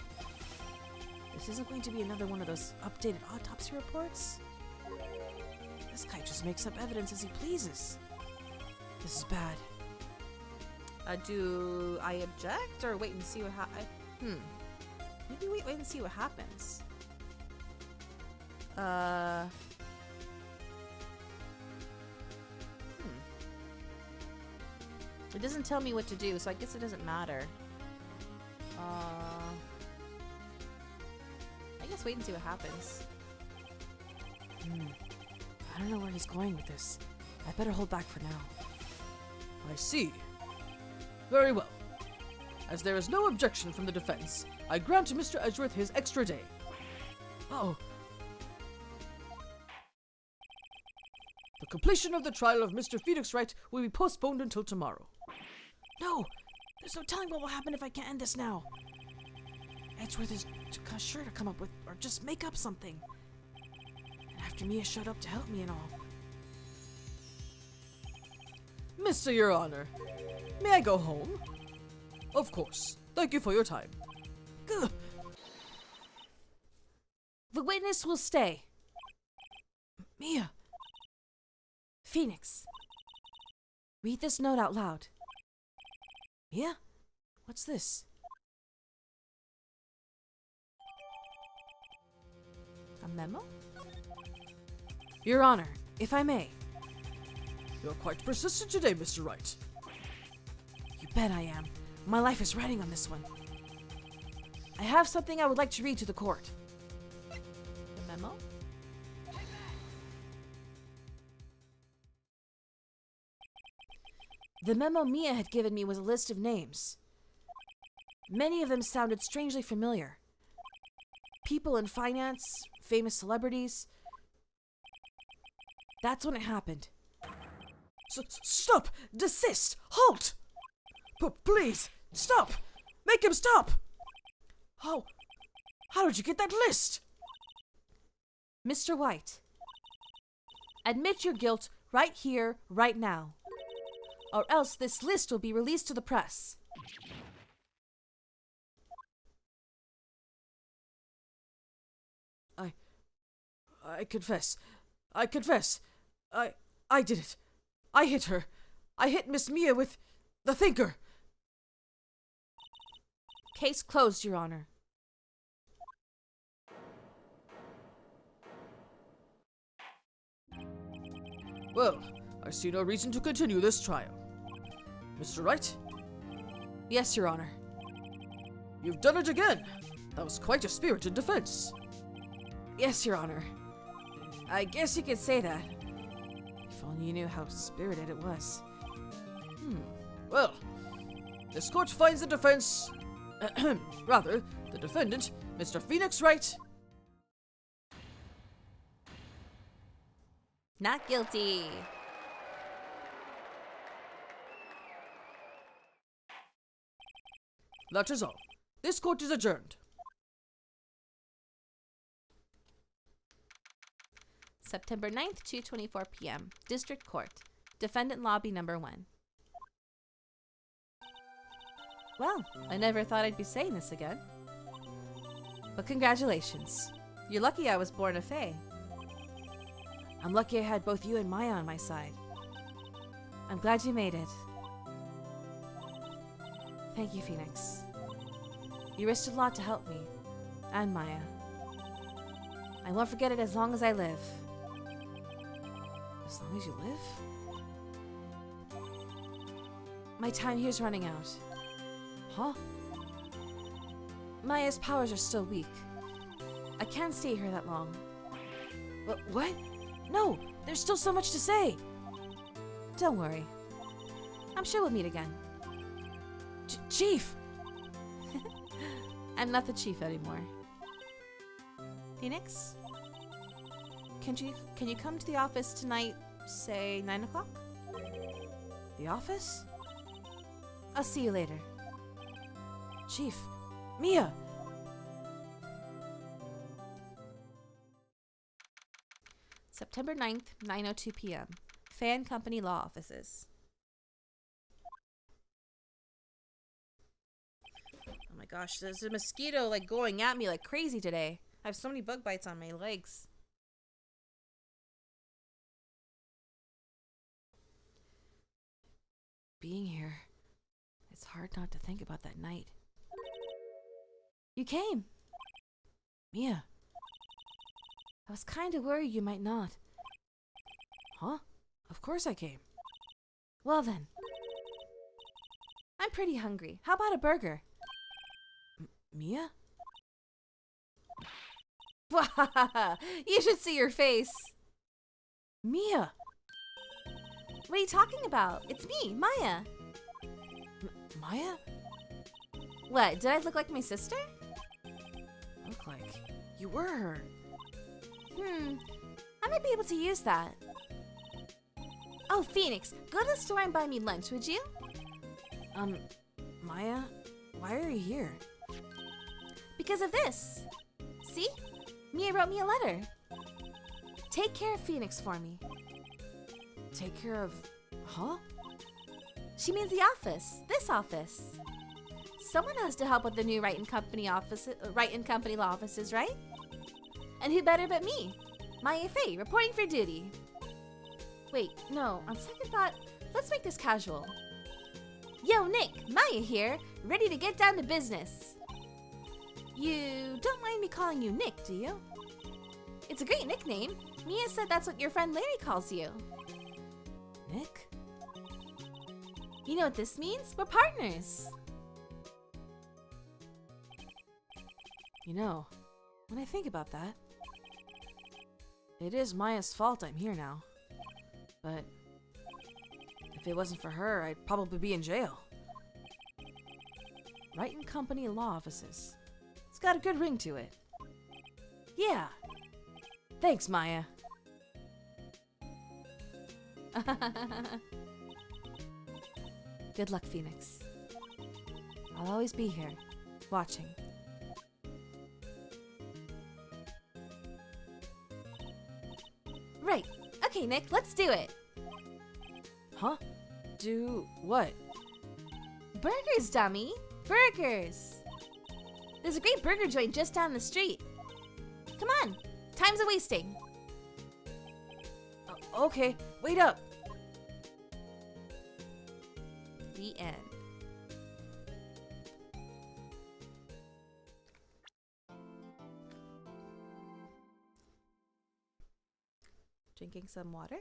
This isn't going to be another one of those updated autopsy reports? This guy just makes up evidence as he pleases. This is bad. Do I object or wait and see what happens? Maybe wait and see what happens. It doesn't tell me what to do, so I guess it doesn't matter. I guess wait and see what happens. I don't know where he's going with this. I better hold back for now. I see. Very well. As there is no objection from the defense, I grant Mr. Edgeworth his extra day. Uh-oh. The completion of the trial of Mr. Phoenix Wright will be postponed until tomorrow. No! There's no telling what will happen if I can't end this now. Edgeworth is sure to come up with, or just make up something. And after Mia showed up to help me and all. Mr. Your Honor, may I go home? Of course. Thank you for your time. Gah. The witness will stay. Mia. Phoenix. Read this note out loud. Mia? What's this? A memo? Your Honor, if I may. You're quite persistent today, Mr. Wright. You bet I am. My life is riding on this one. I have something I would like to read to the court. The memo? The memo Mia had given me was a list of names. Many of them sounded strangely familiar. People in finance, famous celebrities. That's when it happened. Stop! Desist! Halt! Please, stop! Make him stop! How did you get that list? Mr. White, admit your guilt right here, right now. Or else this list will be released to the press. I confess. I did it. I hit her. I hit Miss Mia with the thinker. Case closed, Your Honor. Well, I see no reason to continue this trial. Mr. Wright? Yes, Your Honor. You've done it again. That was quite a spirited defense. Yes, Your Honor. I guess you could say that. If only you knew how spirited it was. Well, this court finds the defense... rather, the defendant, Mr. Phoenix Wright... Not guilty. That is all. This court is adjourned. September 9th, 2:24 p.m. District Court. Defendant Lobby Number 1. Well, I never thought I'd be saying this again. But congratulations. You're lucky I was born a fae. I'm lucky I had both you and Maya on my side. I'm glad you made it. Thank you, Phoenix. You risked a lot to help me. And Maya. I won't forget it as long as I live. As long as you live? My time here's running out. Huh? Maya's powers are still weak. I can't stay here that long. What? No! There's still so much to say! Don't worry. I'm sure we'll meet again. Chief! I'm not the chief anymore. Phoenix? Can you come to the office tonight, say 9 o'clock? The office? I'll see you later. Chief, Mia! September 9th, 9:02 p.m. Fan Company Law Offices. Oh my gosh, there's a mosquito like going at me like crazy today. I have so many bug bites on my legs. Being here, it's hard not to think about that night. You came! Mia. I was kinda worried you might not. Huh? Of course I came. Well then. I'm pretty hungry. How about a burger? Mia? You should see your face. Mia! What are you talking about? It's me, Maya. Maya? What, did I look like my sister? Look like you were her. I might be able to use that. Oh, Phoenix, go to the store and buy me lunch, would you? Maya, why are you here? Because of this. See? Mia wrote me a letter. Take care of Phoenix for me. Take care of... Huh? She means the office. This office. Someone has to help with the new Wright & Company law offices, right? And who better but me? Maya Faye, reporting for duty. Wait, no, on second thought, let's make this casual. Yo, Nick, Maya here, ready to get down to business. You don't mind me calling you Nick, do you? It's a great nickname. Mia said that's what your friend Larry calls you. Nick? You know what this means? We're partners. You know, when I think about that, it is Maya's fault I'm here now. But if it wasn't for her, I'd probably be in jail. Wright & Company Law Offices. It's got a good ring to it. Yeah. Thanks, Maya. Good luck, Phoenix. I'll always be here, watching. Right. Okay, Nick, let's do it. Huh? Do what? Burgers, dummy. Burgers. There's a great burger joint just down the street. Come on. Time's a-wasting. Okay, wait up. The end. Drinking some water.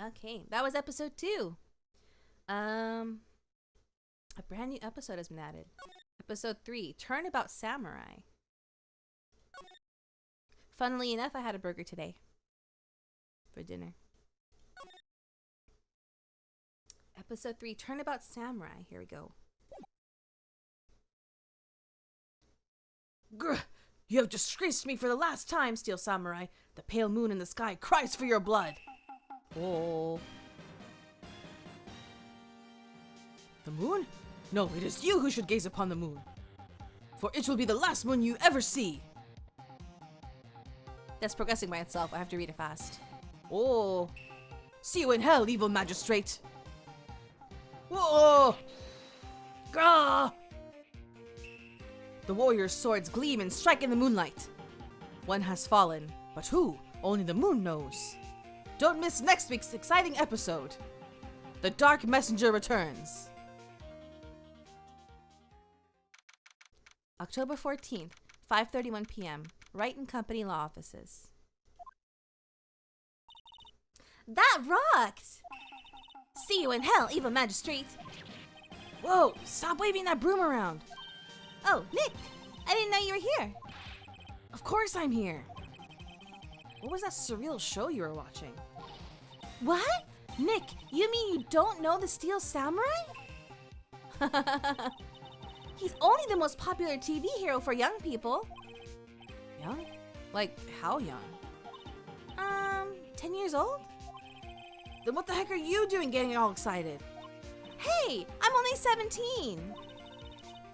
Okay, that was episode 2. A brand new episode has been added. Episode 3, Turnabout Samurai. Funnily enough, I had a burger today for dinner. Episode 3, Turnabout Samurai. Here we go. Grr! You have disgraced me for the last time, Steel Samurai. The pale moon in the sky cries for your blood. Oh. The moon? No, it is you who should gaze upon the moon. For it will be the last moon you ever see. That's progressing by itself. I have to read it fast. Oh. See you in hell, evil magistrate. Whoa! Grah! The warrior's swords gleam and strike in the moonlight. One has fallen, but who? Only the moon knows. Don't miss next week's exciting episode. The Dark Messenger returns. October 14th, 5:31 p.m. Wright & Company Law Offices. That rocked! See you in hell, evil magistrate. Whoa! Stop waving that broom around. Oh, Nick! I didn't know you were here. Of course I'm here. What was that surreal show you were watching? What? Nick, you mean you don't know the Steel Samurai? He's only the most popular TV hero for young people. Young? Like, how young? 10 years old? Then what the heck are you doing getting all excited? Hey, I'm only 17.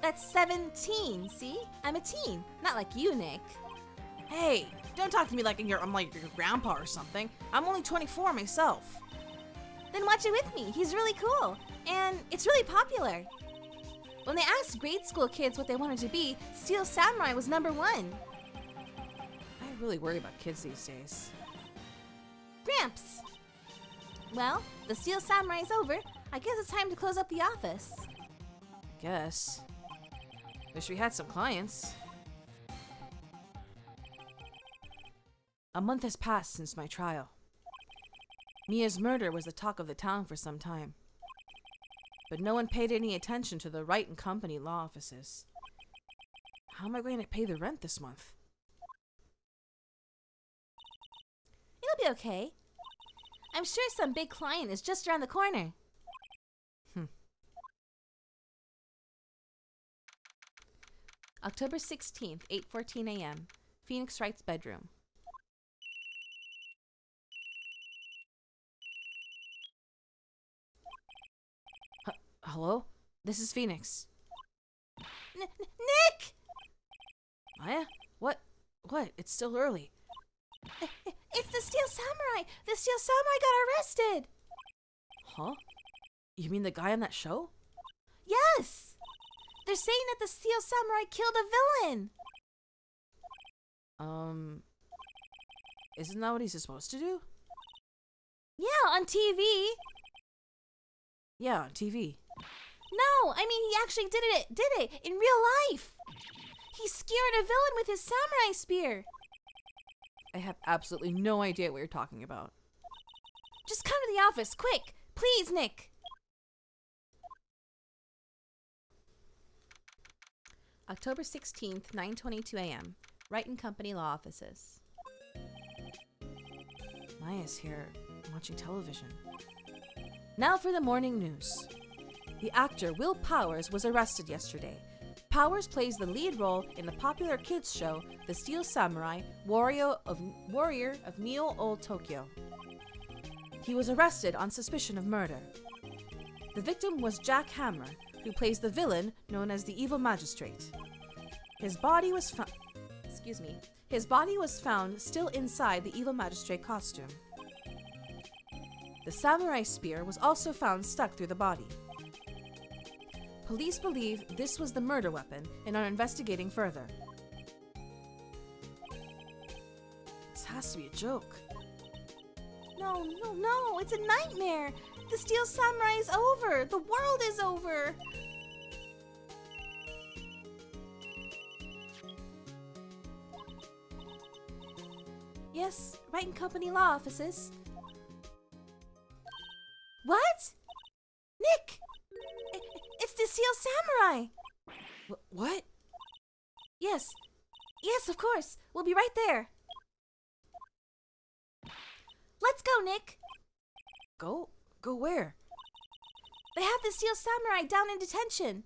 That's 17, see? I'm a teen, not like you, Nick. Hey, don't talk to me like I'm like your grandpa or something. I'm only 24 myself. Then watch it with me. He's really cool. And it's really popular. When they asked grade school kids what they wanted to be, Steel Samurai was number 1. I really worry about kids these days. Gramps! Well, the Steel Samurai's over. I guess it's time to close up the office. I guess. Wish we had some clients. A month has passed since my trial. Mia's murder was the talk of the town for some time. But no one paid any attention to the Wright & Company law offices. How am I going to pay the rent this month? It'll be okay. I'm sure some big client is just around the corner. October 16th, 8:14 a.m. Phoenix Wright's bedroom. Hello? This is Phoenix. Nick! Maya? What? It's still early. It's the Steel Samurai! The Steel Samurai got arrested! Huh? You mean the guy on that show? Yes! They're saying that the Steel Samurai killed a villain! Isn't that what he's supposed to do? Yeah, on TV! Yeah, on TV. No, I mean, he actually did it in real life. He skewered a villain with his samurai spear. I have absolutely no idea what you're talking about. Just come to the office, quick. Please, Nick. October 16th, 9:22 a.m. Wright & Company Law Offices. Maya's here, watching television. Now for the morning news. The actor Will Powers was arrested yesterday. Powers plays the lead role in the popular kids show The Steel Samurai, Warrior of Neo-Old Tokyo. He was arrested on suspicion of murder. The victim was Jack Hammer, who plays the villain known as the Evil Magistrate. His body was found still inside the Evil Magistrate costume. The samurai spear was also found stuck through the body. Police believe this was the murder weapon and are investigating further. This has to be a joke. No, it's a nightmare. The Steel Samurai is over. The world is over. Yes, Wright & Company Law Offices. What? Nick! It's the Steel Samurai! What? Yes, of course. We'll be right there. Let's go, Nick. Go where? They have the Steel Samurai down in detention.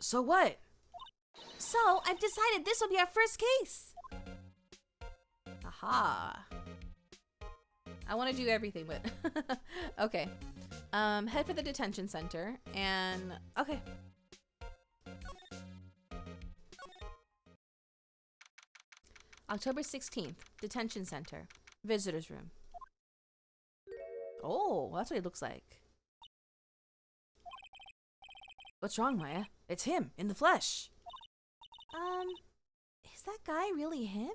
So what? So, I've decided this will be our first case. Aha. I want to do everything, but okay. Head for the detention center and okay. October 16th, detention center, visitors room. Oh, that's what it looks like. What's wrong, Maya? It's him, in the flesh. Is that guy really him?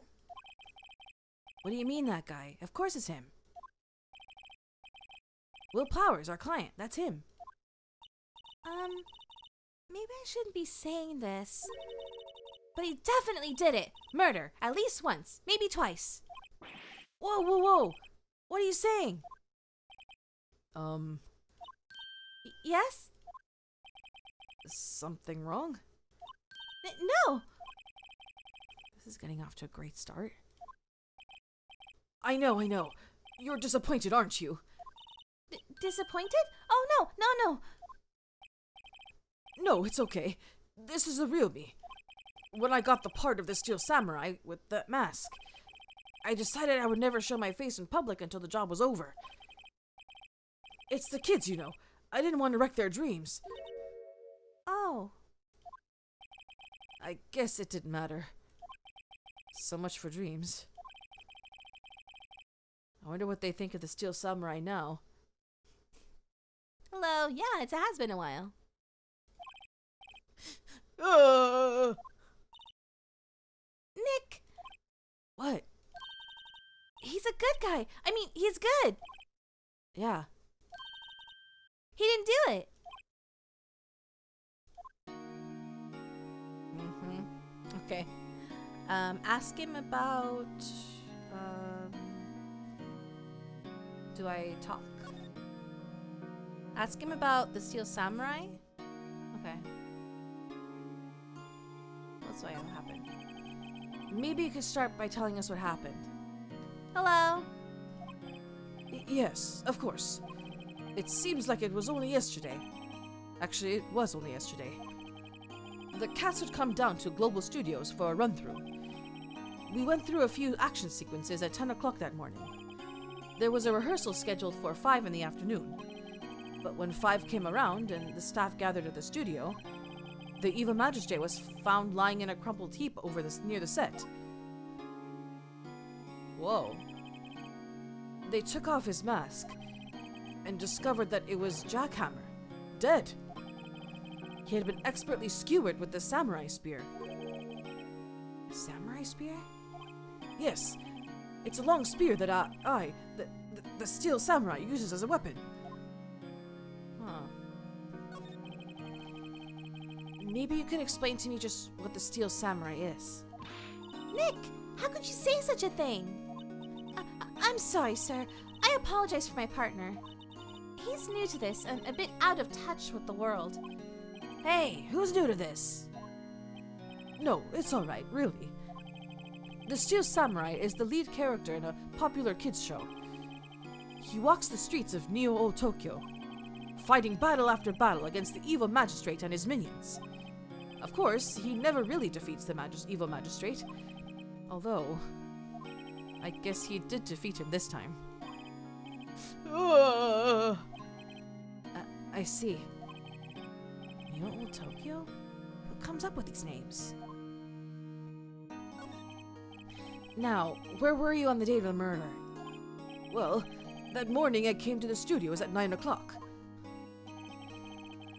What do you mean, that guy? Of course it's him. Will Powers, our client, that's him. Maybe I shouldn't be saying this. But he definitely did it. Murder, at least once, maybe twice. Whoa. What are you saying? Yes? Something wrong? No! This is getting off to a great start. I know. You're disappointed, aren't you? Disappointed? Oh, no. No, it's okay. This is the real me. When I got the part of the Steel Samurai with that mask, I decided I would never show my face in public until the job was over. It's the kids, you know. I didn't want to wreck their dreams. Oh. I guess it didn't matter. So much for dreams. I wonder what they think of the Steel Samurai now. Hello, yeah, it has been a while. Nick! What? He's a good guy. I mean, he's good. Yeah. He didn't do it. Okay. Ask him about do I talk? Ask him about the Steel Samurai? Okay. What's what happened? Maybe you could start by telling us what happened. Hello. Yes, of course. It seems like it was only yesterday. Actually, it was only yesterday. The cats had come down to Global Studios for a run-through. We went through a few action sequences at 10 o'clock that morning. There was a rehearsal scheduled for 5 in the afternoon. But when 5 came around and the staff gathered at the studio, the Evil Magistrate was found lying in a crumpled heap near the set. Whoa. They took off his mask and discovered that it was Jack Hammer, dead. He had been expertly skewered with the samurai spear. Samurai spear? Yes. It's a long spear that the Steel Samurai uses as a weapon. Huh. maybe you could explain to me just what the Steel Samurai is. Nick, how could you say such a thing? I'm sorry, sir. I apologize for my partner. He's new to this and a bit out of touch with the world. Hey, who's new to this? No, it's alright, really. The Steel Samurai is the lead character in a popular kids show. He walks the streets of Neo-Old Tokyo, fighting battle after battle against the evil magistrate and his minions. Of course, he never really defeats the evil magistrate, although I guess he did defeat him this time. I see. Neo-Old Tokyo? Who comes up with these names? Now, where were you on the date of the murder? Well, that morning I came to the studios at 9 o'clock.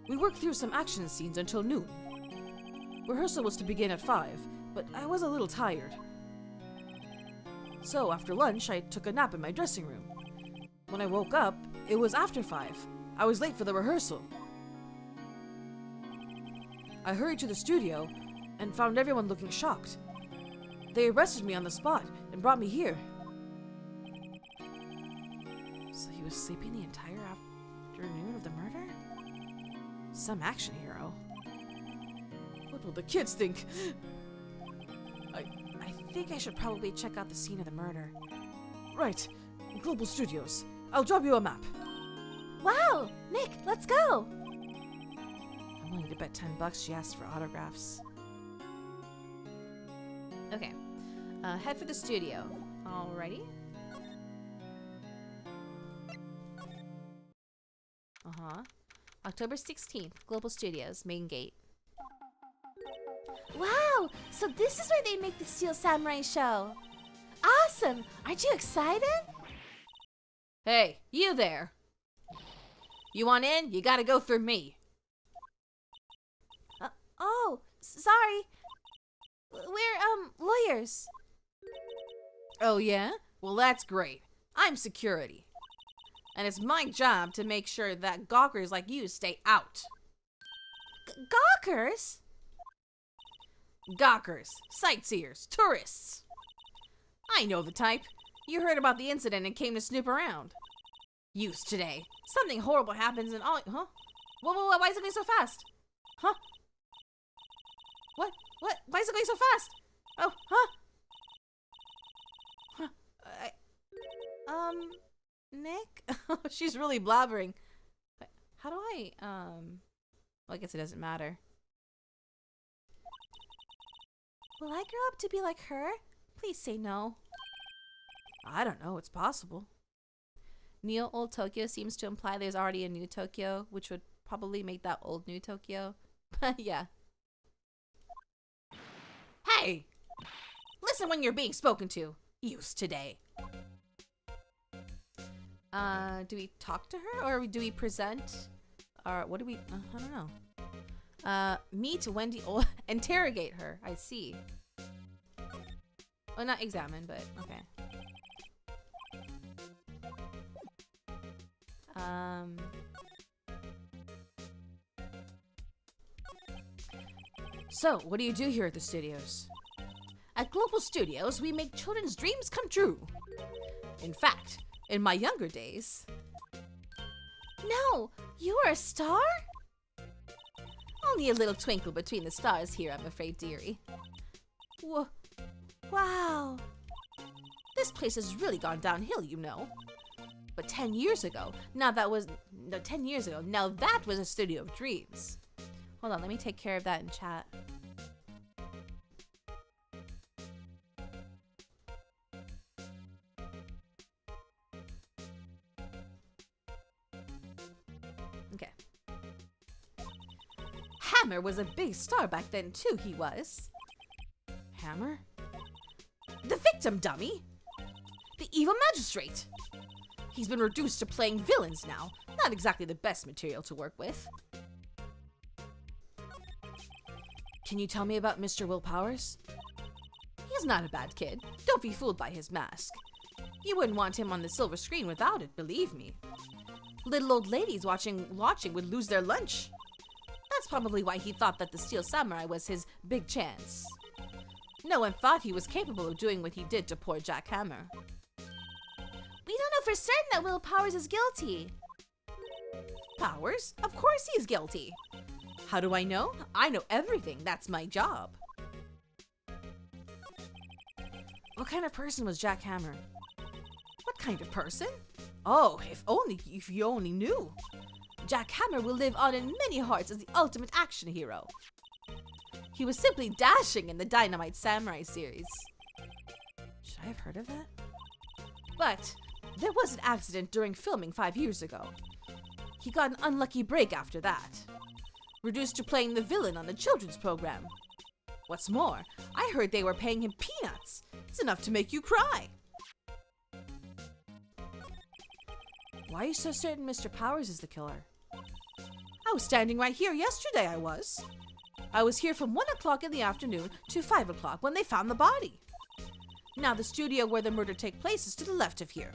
We worked through some action scenes until noon. Rehearsal was to begin at 5, but I was a little tired. So after lunch, I took a nap in my dressing room. When I woke up, it was after 5. I was late for the rehearsal. I hurried to the studio and found everyone looking shocked. They arrested me on the spot and brought me here. So he was sleeping the entire afternoon of the murder? Some action hero. What will the kids think? I think I should probably check out the scene of the murder. Right. Global Studios. I'll drop you a map. Wow! Nick, let's go! I'm willing to bet $10 she asked for autographs. Okay. Head for the studio. Alrighty. October 16th, Global Studios, main gate. Wow! So this is where they make the Steel Samurai show. Awesome! Aren't you excited? Hey, you there! You want in? You gotta go through me. Oh, sorry. We're, lawyers. Oh yeah? Well, that's great. I'm security. And it's my job to make sure that gawkers like you stay out. Gawkers? Gawkers, sightseers, tourists. I know the type. You heard about the incident and came to snoop around. Used today. Something horrible happens and all. Huh? Whoa, why is it going so fast? Huh? What? Why is it going so fast? Oh, huh? Nick? She's really blabbering. How do I, well, I guess it doesn't matter. Will I grow up to be like her? Please say no. I don't know. It's possible. Neo-Old Tokyo seems to imply there's already a New Tokyo, which would probably make that old New Tokyo. But yeah. Hey! Listen when you're being spoken to. Used today. Do we talk to her or do we present? Or what do we? I don't know. Meet Wendy. Oh, interrogate her. I see. Well, not examine, but okay. So, what do you do here at the studios? At Global Studios, we make children's dreams come true. In fact, in my younger days... No! You're a star? Only a little twinkle between the stars here, I'm afraid, dearie. Wow. This place has really gone downhill, you know. But 10 years ago, now that was a studio of dreams. Hold on, let me take care of that in chat. Okay. Hammer was a big star back then too, he was. Hammer? The victim, dummy! The evil magistrate! He's been reduced to playing villains now. Not exactly the best material to work with. Can you tell me about Mr. Will Powers? He's not a bad kid. Don't be fooled by his mask. You wouldn't want him on the silver screen without it, believe me. Little old ladies watching would lose their lunch. That's probably why he thought that the Steel Samurai was his big chance. No one thought he was capable of doing what he did to poor Jack Hammer. We don't know for certain that Will Powers is guilty. Powers? Of course he's guilty. How do I know? I know everything. That's my job. What kind of person was Jack Hammer? What kind of person? Oh, if you only knew. Jack Hammer will live on in many hearts as the ultimate action hero. He was simply dashing in the Dynamite Samurai series. Should I have heard of that? But there was an accident during filming 5 years ago. He got an unlucky break after that. Reduced to playing the villain on the children's program. What's more, I heard they were paying him peanuts. It's enough to make you cry. Why are you so certain Mr. Powers is the killer? I was standing right here yesterday, I was. I was here from 1 o'clock in the afternoon to 5 o'clock when they found the body. Now the studio where the murder took place is to the left of here.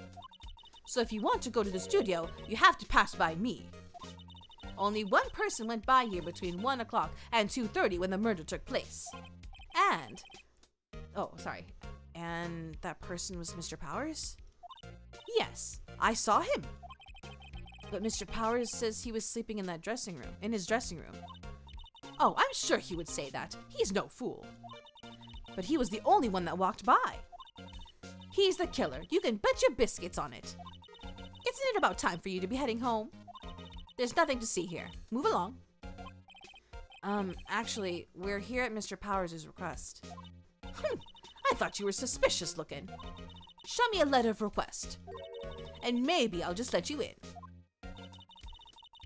So if you want to go to the studio, you have to pass by me. Only one person went by here between 1 o'clock and 2:30 when the murder took place. And... Oh, sorry. And that person was Mr. Powers? Yes, I saw him. But Mr. Powers says he was sleeping in his dressing room. Oh, I'm sure he would say that. He's no fool. But he was the only one that walked by. He's the killer. You can bet your biscuits on it. Isn't it about time for you to be heading home? There's nothing to see here. Move along. Actually, we're here at Mr. Powers' request. I thought you were suspicious looking. Show me a letter of request. And maybe I'll just let you in.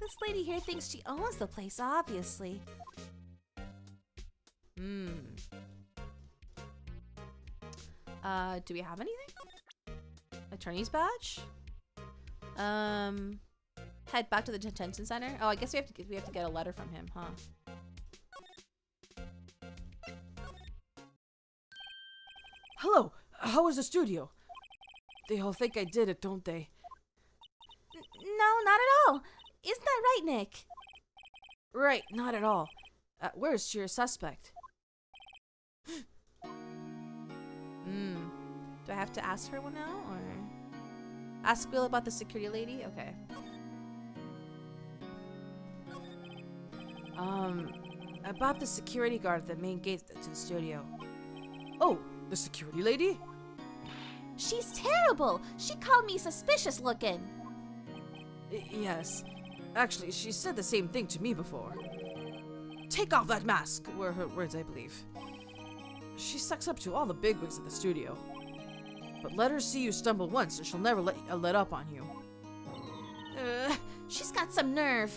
This lady here thinks she owns the place, obviously. Do we have anything? Attorney's badge? Head back to the detention center. Oh, I guess we have to get a letter from him, huh? Hello, how was the studio? They all think I did it, don't they? No, not at all. Isn't that right, Nick? Right, not at all. Where's your suspect? Do I have to ask her one now, or ask Will about the security lady? Okay. About the security guard at the main gate to the studio. Oh, the security lady? She's terrible. She called me suspicious looking. Yes. Actually, she said the same thing to me before. Take off that mask, were her words, I believe. She sucks up to all the bigwigs at the studio. But let her see you stumble once and she'll never let up on you. She's got some nerve.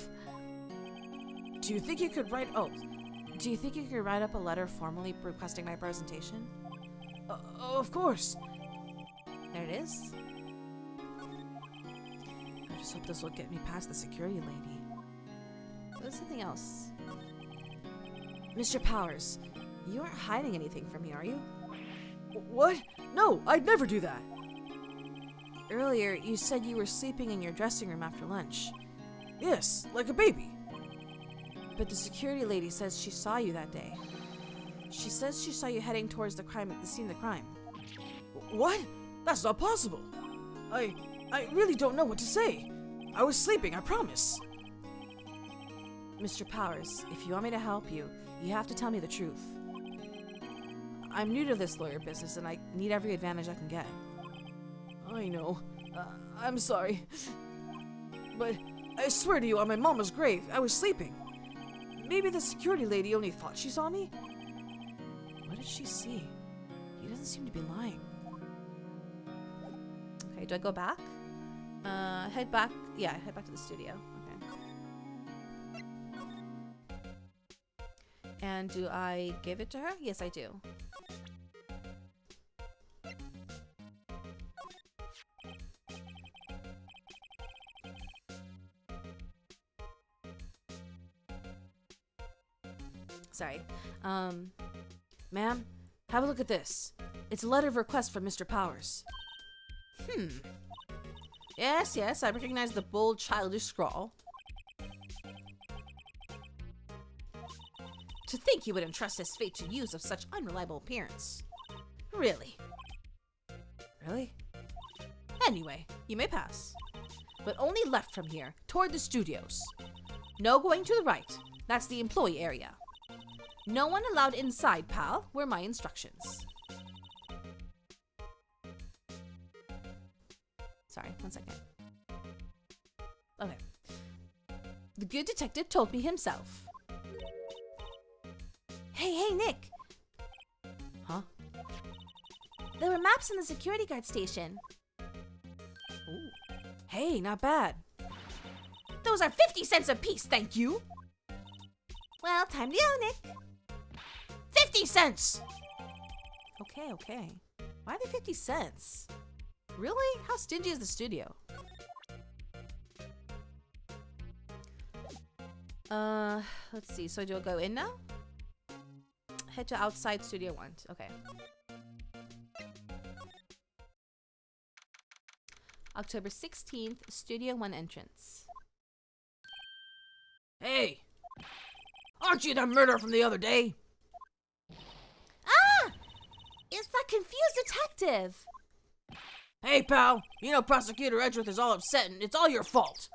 Do you think you could write up a letter formally requesting my presentation? Of course. There it is. I just hope this will get me past the security lady. There's something else. Mr. Powers, you aren't hiding anything from me, are you? What? No, I'd never do that. Earlier, you said you were sleeping in your dressing room after lunch. Yes, like a baby. But the security lady says she saw you that day. She says she saw you heading towards the scene of the crime. What? That's not possible. I really don't know what to say. I was sleeping, I promise. Mr. Powers, if you want me to help you, you have to tell me the truth. I'm new to this lawyer business and I need every advantage I can get. I know. I'm sorry. But I swear to you, on my mama's grave, I was sleeping. Maybe the security lady only thought she saw me? What did she see? He doesn't seem to be lying. Okay, do I go back? Head back. Yeah, head back to the studio. Okay. And do I give it to her? Yes, I do. Sorry. Ma'am, have a look at this. It's a letter of request from Mr. Powers. Yes, I recognize the bold, childish scrawl. To think he would entrust his fate to use of such unreliable appearance. Really? Really? Anyway, you may pass. But only left from here, toward the studios. No going to the right. That's the employee area. No one allowed inside, pal, were my instructions. Sorry, 1 second. Okay. The good detective told me himself. Hey, Nick. Huh? There were maps in the security guard station. Ooh. Hey, not bad. Those are 50 cents apiece, thank you. Well, time to go, Nick. 50 cents! Okay. Why are they 50 cents? Really? How stingy is the studio? Let's see. So do I go in now? Head to outside Studio 1. Okay. October 16th, Studio 1 entrance. Hey! Aren't you the murderer from the other day? Ah! It's that confused detective. Hey, pal. You know Prosecutor Edgeworth is all upset and it's all your fault.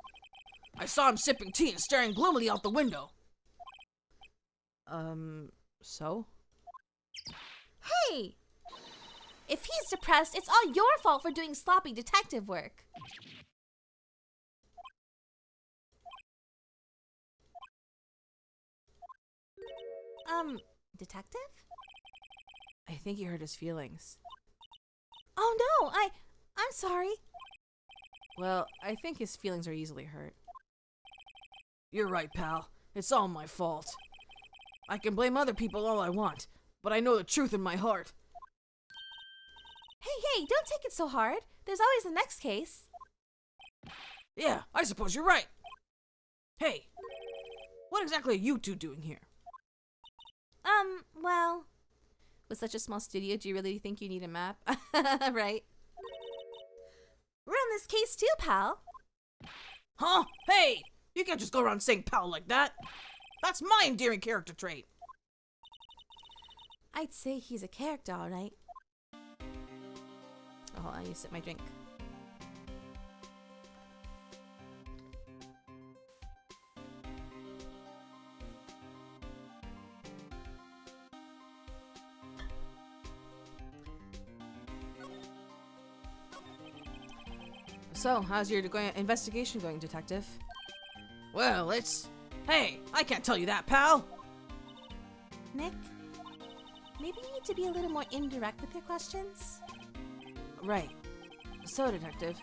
I saw him sipping tea and staring gloomily out the window. So? Hey! If he's depressed, it's all your fault for doing sloppy detective work. Detective? I think he hurt his feelings. Oh no, I'm sorry. Well, I think his feelings are easily hurt. You're right, pal. It's all my fault. I can blame other people all I want, but I know the truth in my heart. Hey, don't take it so hard. There's always the next case. Yeah, I suppose you're right. Hey, what exactly are you two doing here? Well... With such a small studio, do you really think you need a map? Right? We're on this case too, pal. Huh? Hey! You can't just go around saying pal like that. That's my endearing character trait. I'd say he's a character, all right. Oh, hold on, I need to sip my drink. So, how's your investigation going, detective? Well, it's... Hey, I can't tell you that, pal. Nick, maybe you need to be a little more indirect with your questions? Right. So, detective,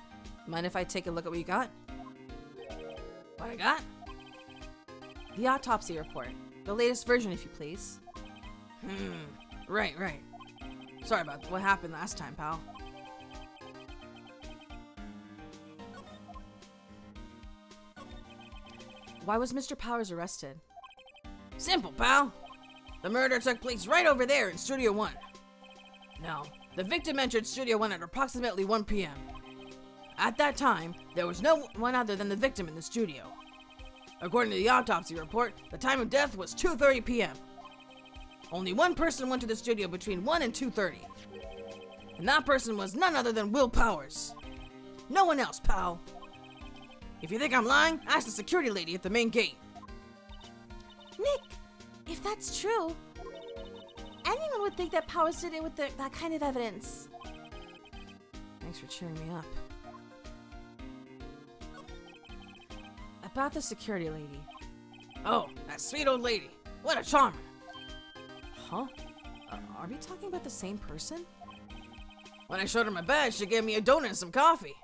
mind if I take a look at what you got? What I got? The autopsy report. The latest version, if you please. Right. Sorry about what happened last time, pal. Why was Mr. Powers arrested? Simple, pal. The murder took place right over there in Studio 1. Now, the victim entered Studio 1 at approximately 1 p.m. At that time, there was no one other than the victim in the studio. According to the autopsy report, the time of death was 2:30 p.m. Only one person went to the studio between 1 and 2:30. And that person was none other than Will Powers. No one else, pal. If you think I'm lying, ask the security lady at the main gate. Nick, if that's true, anyone would think that Powers did it with that kind of evidence. Thanks for cheering me up. About the security lady. Oh, that sweet old lady. What a charmer. Huh? Are we talking about the same person? When I showed her my badge, she gave me a donut and some coffee.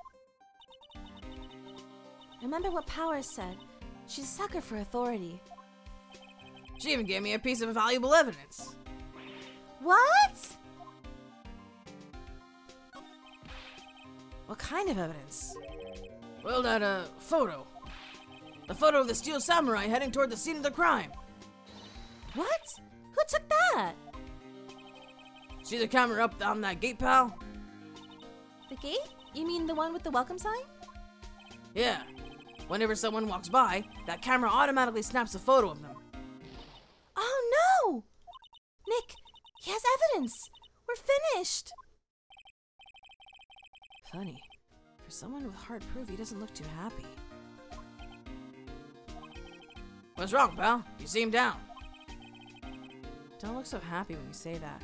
Remember what Powers said. She's a sucker for authority. She even gave me a piece of valuable evidence. What? What kind of evidence? Well, that, photo. The photo of the steel samurai heading toward the scene of the crime. What? Who took that? See the camera up on that gate, pal? The gate? You mean the one with the welcome sign? Yeah. Whenever someone walks by, that camera automatically snaps a photo of them. Oh has evidence! We're finished! Funny. For someone with hard proof, he doesn't look too happy. What's wrong, pal? You seem down. Don't look so happy when you say that.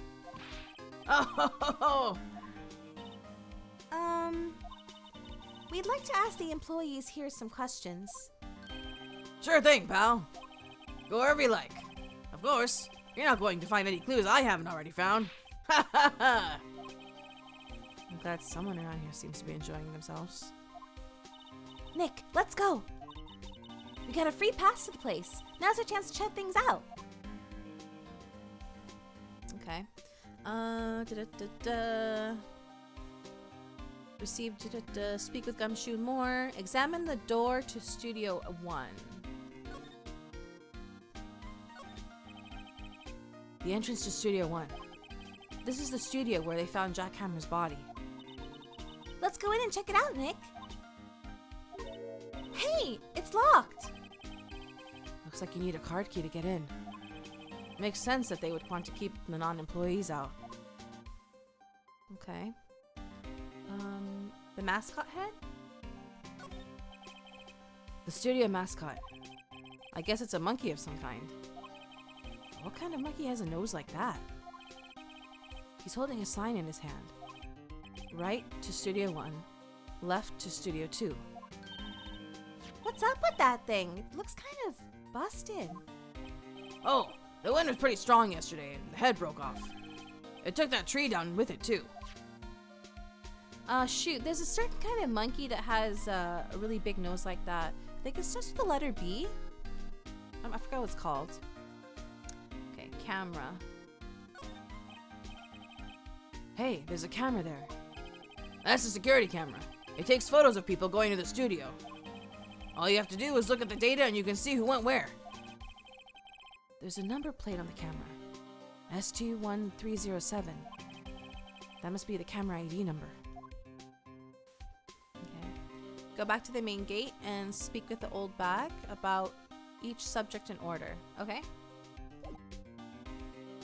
Oh! We'd like to ask the employees here some questions. Sure thing, pal. Go wherever you like. Of course, you're not going to find any clues I haven't already found. Ha ha ha! I'm glad someone around here seems to be enjoying themselves. Nick, let's go. We got a free pass to the place. Now's our chance to check things out. Okay. Receive, speak with Gumshoe more. Examine the door to Studio 1. The entrance to Studio 1. This is the studio where they found Jack Hammer's body. Let's go in and check it out, Nick. Hey, it's locked. Looks like you need a card key to get in. Makes sense that they would want to keep the non-employees out. Okay. The mascot head? The studio mascot. I guess it's a monkey of some kind. What kind of monkey has a nose like that? He's holding a sign in his hand. Right to Studio 1, left to Studio 2. What's up with that thing? It looks kind of busted. Oh, the wind was pretty strong yesterday and the head broke off. It took that tree down with it too. Shoot, there's a certain kind of monkey that has a really big nose like that. I think it starts with the letter B. I forgot what it's called. Okay, camera. Hey, there's a camera there. That's the security camera. It takes photos of people going to the studio. All you have to do is look at the data and you can see who went where. There's a number plate on the camera. ST1307. That must be the camera ID number. Okay. Go back to the main gate and speak with the old bag about each subject in order. Okay?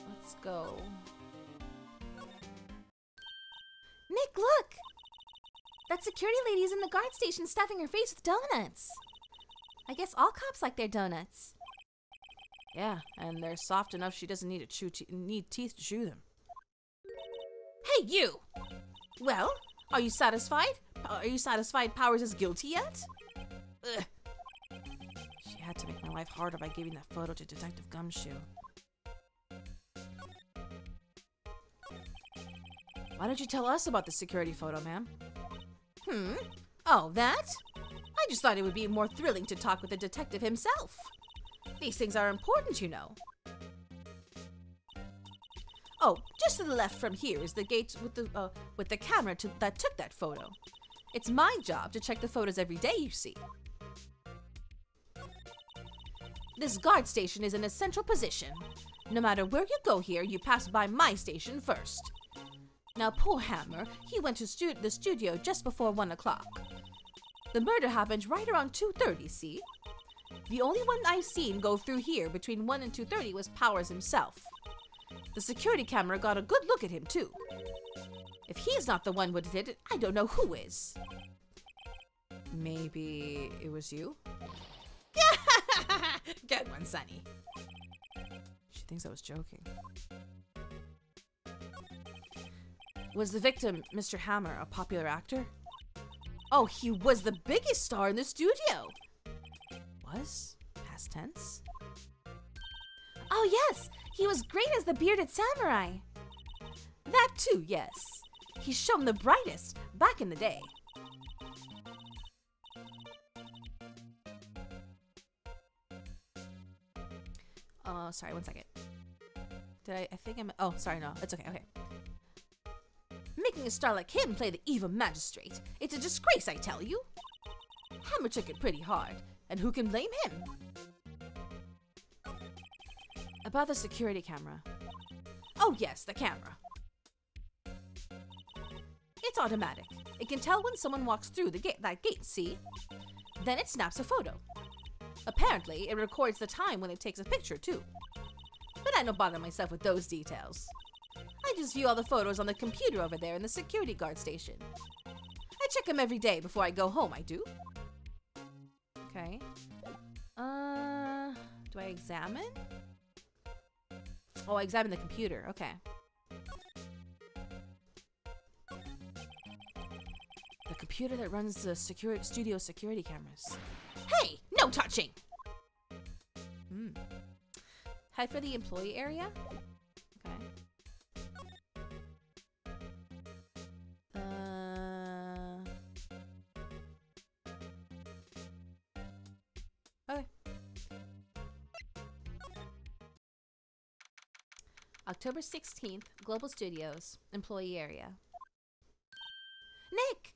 Let's go. Nick, look! That security lady's in the guard station stuffing her face with donuts. I guess all cops like their donuts. Yeah, and they're soft enough she doesn't need need teeth to chew them. Hey, you! Well, are you satisfied? Are you satisfied Powers is guilty yet? Ugh. She had to make my life harder by giving that photo to Detective Gumshoe. Why don't you tell us about the security photo, ma'am? Oh, that? I just thought it would be more thrilling to talk with the detective himself. These things are important, you know. Oh, just to the left from here is the gate with the camera that took that photo. It's my job to check the photos every day, you see. This guard station is in a central position. No matter where you go here, you pass by my station first. Now, poor Hammer, he went to the studio just before 1 o'clock. The murder happened right around 2:30, see? The only one I've seen go through here between 1 and 2:30 was Powers himself. The security camera got a good look at him, too. If he's not the one who did it, I don't know who is. Maybe it was you? Good one, Sonny. She thinks I was joking. Was the victim, Mr. Hammer, a popular actor? Oh, he was the biggest star in the studio. Was? Past tense? Oh, yes! He was great as the bearded samurai. That too, yes. He's shown the brightest back in the day. Sorry, 1 second. I think I'm... Oh, sorry, no. It's okay, okay. Making a star like him play the evil magistrate. It's a disgrace, I tell you. Hammer took it pretty hard, and who can blame him? About the security camera. Oh yes, the camera. It's automatic. It can tell when someone walks through that gate, see? Then it snaps a photo. Apparently, it records the time when it takes a picture, too. But I don't bother myself with those details. just view all the photos on the computer over there in the security guard station. I check them every day before I go home, I do. Okay. Do I examine? Oh, I examine the computer. Okay. The computer that runs the studio security cameras. Hey, no touching! Head for the employee area? Okay. Okay. October 16th, Global Studios, employee area. Nick!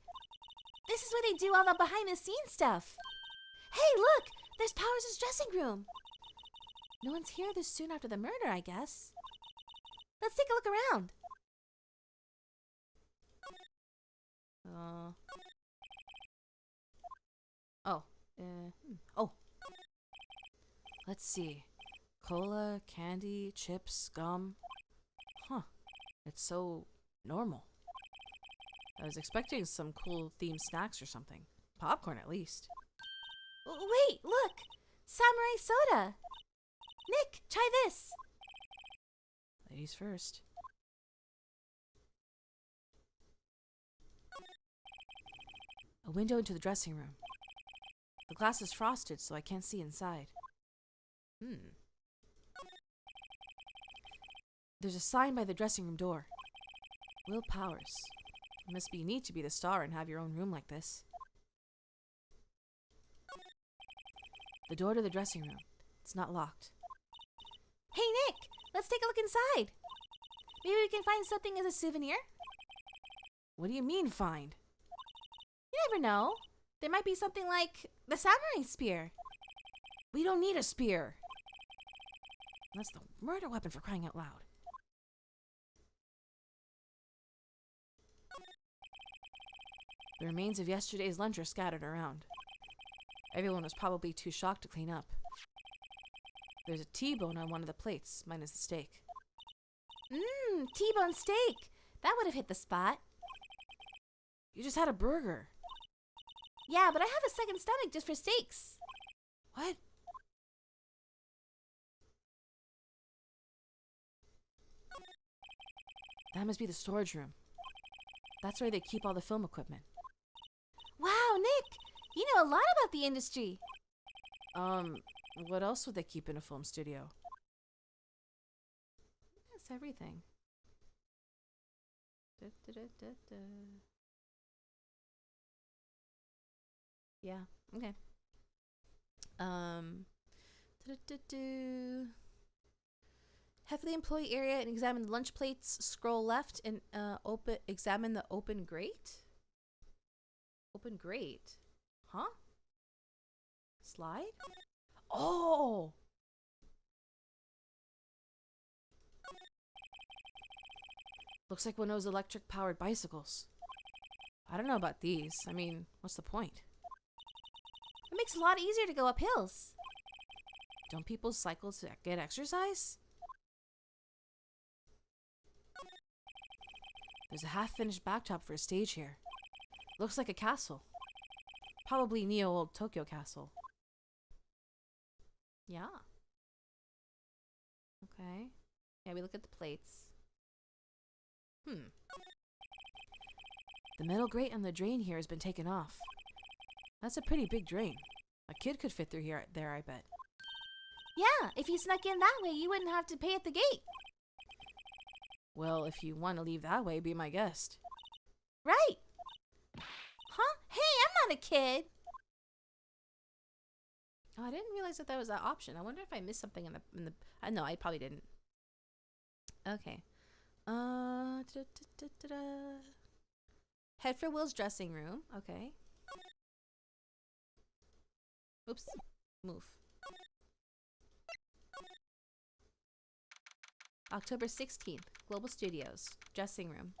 This is where they do all the behind-the-scenes stuff. Hey, look! There's Powers' dressing room. No one's here this soon after the murder, I guess. Let's take a look around. Oh. Let's see. Cola, candy, chips, gum. Huh. It's so normal. I was expecting some cool themed snacks or something. Popcorn, at least. Wait, look! Samurai soda! Nick, try this! Ladies first. A window into the dressing room. The glass is frosted, so I can't see inside. There's a sign by the dressing room door. Will Powers. It must be neat to be the star and have your own room like this. The door to the dressing room. It's not locked. Hey, Nick! Let's take a look inside! Maybe we can find something as a souvenir? What do you mean, find? You never know. There might be something like the samurai spear. We don't need a spear. That's the murder weapon, for crying out loud. The remains of yesterday's lunch are scattered around. Everyone was probably too shocked to clean up. There's a T-bone on one of the plates, minus the steak. T-bone steak. That would have hit the spot. You just had a burger. Yeah, but I have a second stomach just for steaks. What? That must be the storage room. That's where they keep all the film equipment. Wow, Nick! You know a lot about the industry. What else would they keep in a film studio? That's everything. Yeah, okay. Head for the employee area and examine the lunch plates. Scroll left and examine the open grate. Open grate? Huh? Slide? Oh! Looks like one of those electric-powered bicycles. I don't know about these. I mean, what's the point? It makes it a lot easier to go up hills. Don't people cycle to get exercise? There's a half-finished backdrop for a stage here. Looks like a castle. Probably Neo-old Tokyo Castle. Yeah. Okay. Yeah, we look at the plates. The metal grate on the drain here has been taken off. That's a pretty big drain. A kid could fit through there, I bet. Yeah, if you snuck in that way, you wouldn't have to pay at the gate. Well, if you want to leave that way, be my guest. Right. Huh? Hey, I'm not a kid. Oh, I didn't realize that was an option. I wonder if I missed something in the. No, I probably didn't. Okay. Head for Will's dressing room. Okay. Oops. Move. October 16th, Global Studios, dressing room.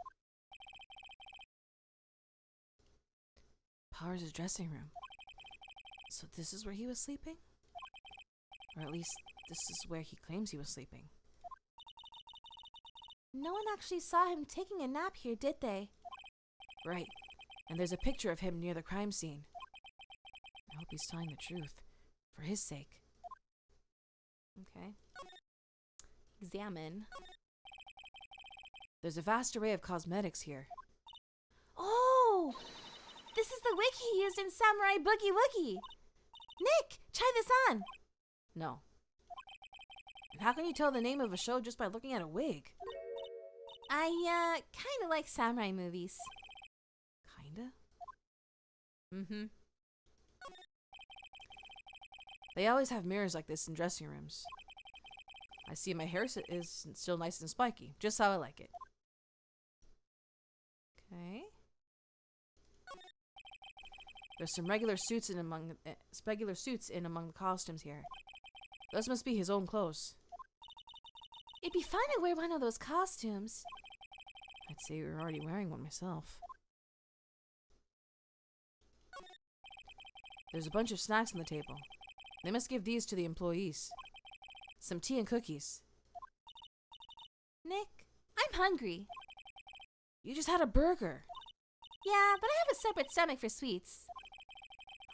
Powers' dressing room. So this is where he was sleeping? Or at least this is where he claims he was sleeping. No one actually saw him taking a nap here, did they? Right. And there's a picture of him near the crime scene. I hope he's telling the truth. For his sake. Okay. Examine. There's a vast array of cosmetics here. Oh! This is the wig he used in Samurai Boogie Woogie! Nick, try this on! No. And how can you tell the name of a show just by looking at a wig? I, kinda like samurai movies. Kinda? Mm-hmm. They always have mirrors like this in dressing rooms. I see my hair is still nice and spiky, just how I like it. Okay. There's some regular suits in among the costumes here. Those must be his own clothes. It'd be fun to wear one of those costumes. I'd say you're already wearing one myself. There's a bunch of snacks on the table. They must give these to the employees. Some tea and cookies. Nick, I'm hungry. You just had a burger. Yeah, but I have a separate stomach for sweets.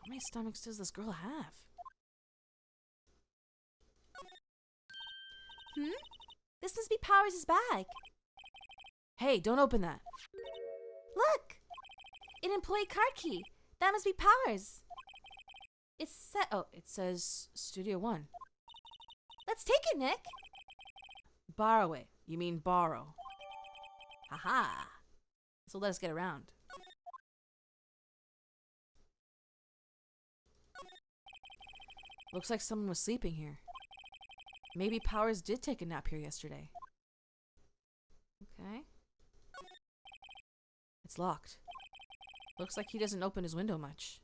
How many stomachs does this girl have? This must be Powers' bag. Hey, don't open that. Look! An employee card key. That must be Powers. It says Studio One. Let's take it, Nick. Borrow it. You mean borrow. Haha. So let us get around. Looks like someone was sleeping here. Maybe Powers did take a nap here yesterday. Okay. It's locked. Looks like he doesn't open his window much.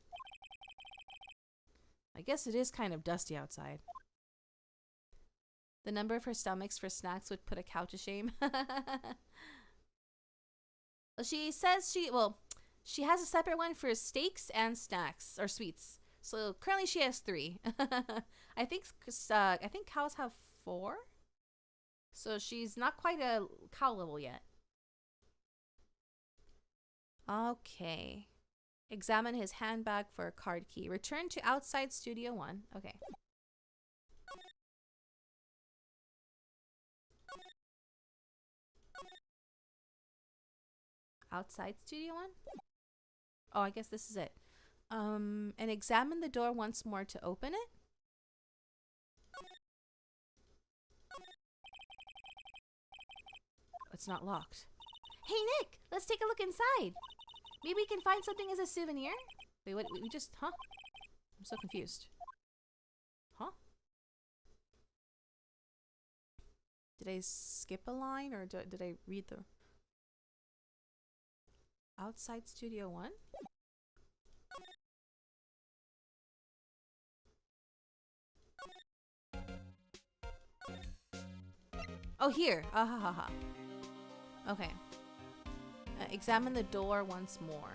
I guess it is kind of dusty outside. The number of her stomachs for snacks would put a cow to shame. She says she has a separate one for steaks and snacks or sweets. So currently she has 3. I think cows have 4. So she's not quite a cow level yet. Okay. Examine his handbag for a card key. Return to outside Studio One. Okay. Outside Studio One? Oh, I guess this is it. And examine the door once more to open it. It's not locked. Hey, Nick, let's take a look inside. Maybe we can find something as a souvenir? Wait, what? We just, huh? I'm so confused. Huh? Did I skip a line or did I read the... Outside Studio One? Oh, here. Ah ha ha ha. Okay. Examine the door once more.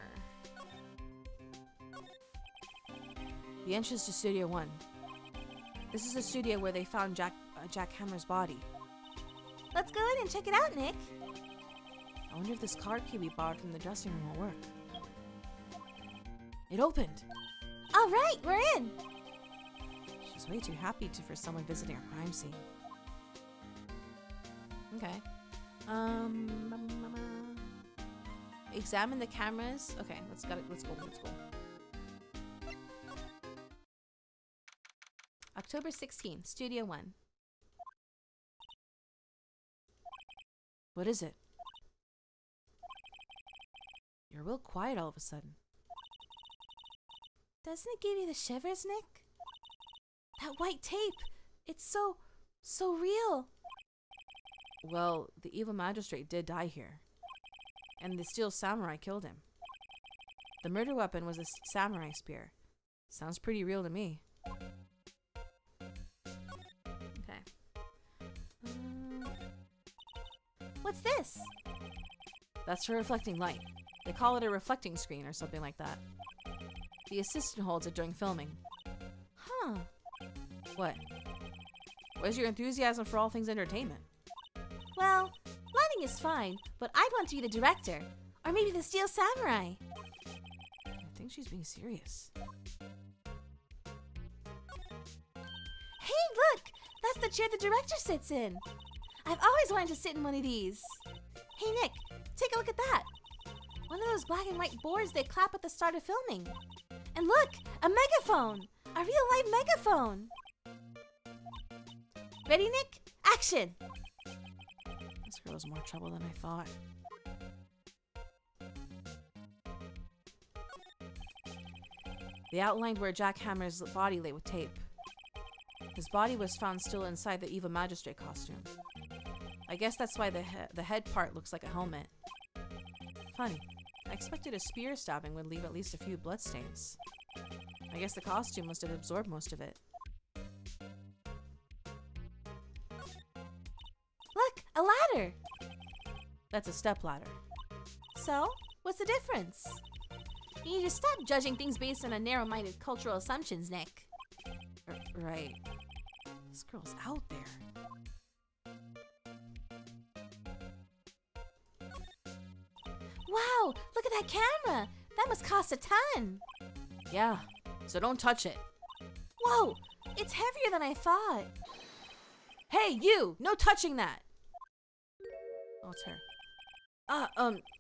The entrance to Studio One. This is the studio where they found Jack Hammer's body. Let's go in and check it out, Nick. I wonder if this card key we borrowed from the dressing room will work. It opened. All right, we're in. She's way too happy for someone visiting a crime scene. Okay. Examine the cameras. Okay, let's go. October 16th, Studio One. What is it? You're real quiet all of a sudden. Doesn't it give you the shivers, Nick? That white tape. It's so real. Well, the evil magistrate did die here. And the steel samurai killed him. The murder weapon was a samurai spear. Sounds pretty real to me. Okay. What's this? That's for reflecting light. They call it a reflecting screen or something like that. The assistant holds it during filming. Huh. What? Where's your enthusiasm for all things entertainment? Well, learning Filming is fine, but I'd want to be the director. Or maybe the Steel Samurai. I think she's being serious. Hey, look! That's the chair the director sits in. I've always wanted to sit in one of these. Hey, Nick, take a look at that. One of those black and white boards they clap at the start of filming. And look, a megaphone! A real live megaphone! Ready, Nick? Action! This girl is more trouble than I thought. They outlined where Jack Hammer's body lay with tape. His body was found still inside the evil magistrate costume. I guess that's why the head part looks like a helmet. Funny. I expected a spear stabbing would leave at least a few bloodstains. I guess the costume must have absorbed most of it. Look, a ladder! That's a stepladder. So, what's the difference? You need to stop judging things based on a narrow-minded cultural assumptions, Nick. Right. This girl's out there. Wow, look at that camera! That must cost a ton! Yeah, so don't touch it. Whoa, it's heavier than I thought. Hey, you! No touching that! Oh, it's her.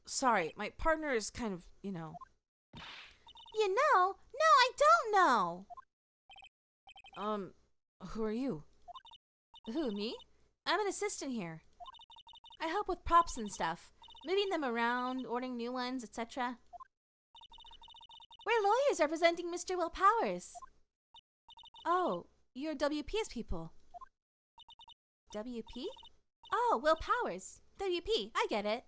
Sorry. My partner is kind of, You know? No, I don't know! Who are you? Who, me? I'm an assistant here. I help with props and stuff. Moving them around, ordering new ones, etc. We're lawyers representing Mr. Will Powers. Oh, you're WP's people. WP? Oh, Will Powers. WP, I get it.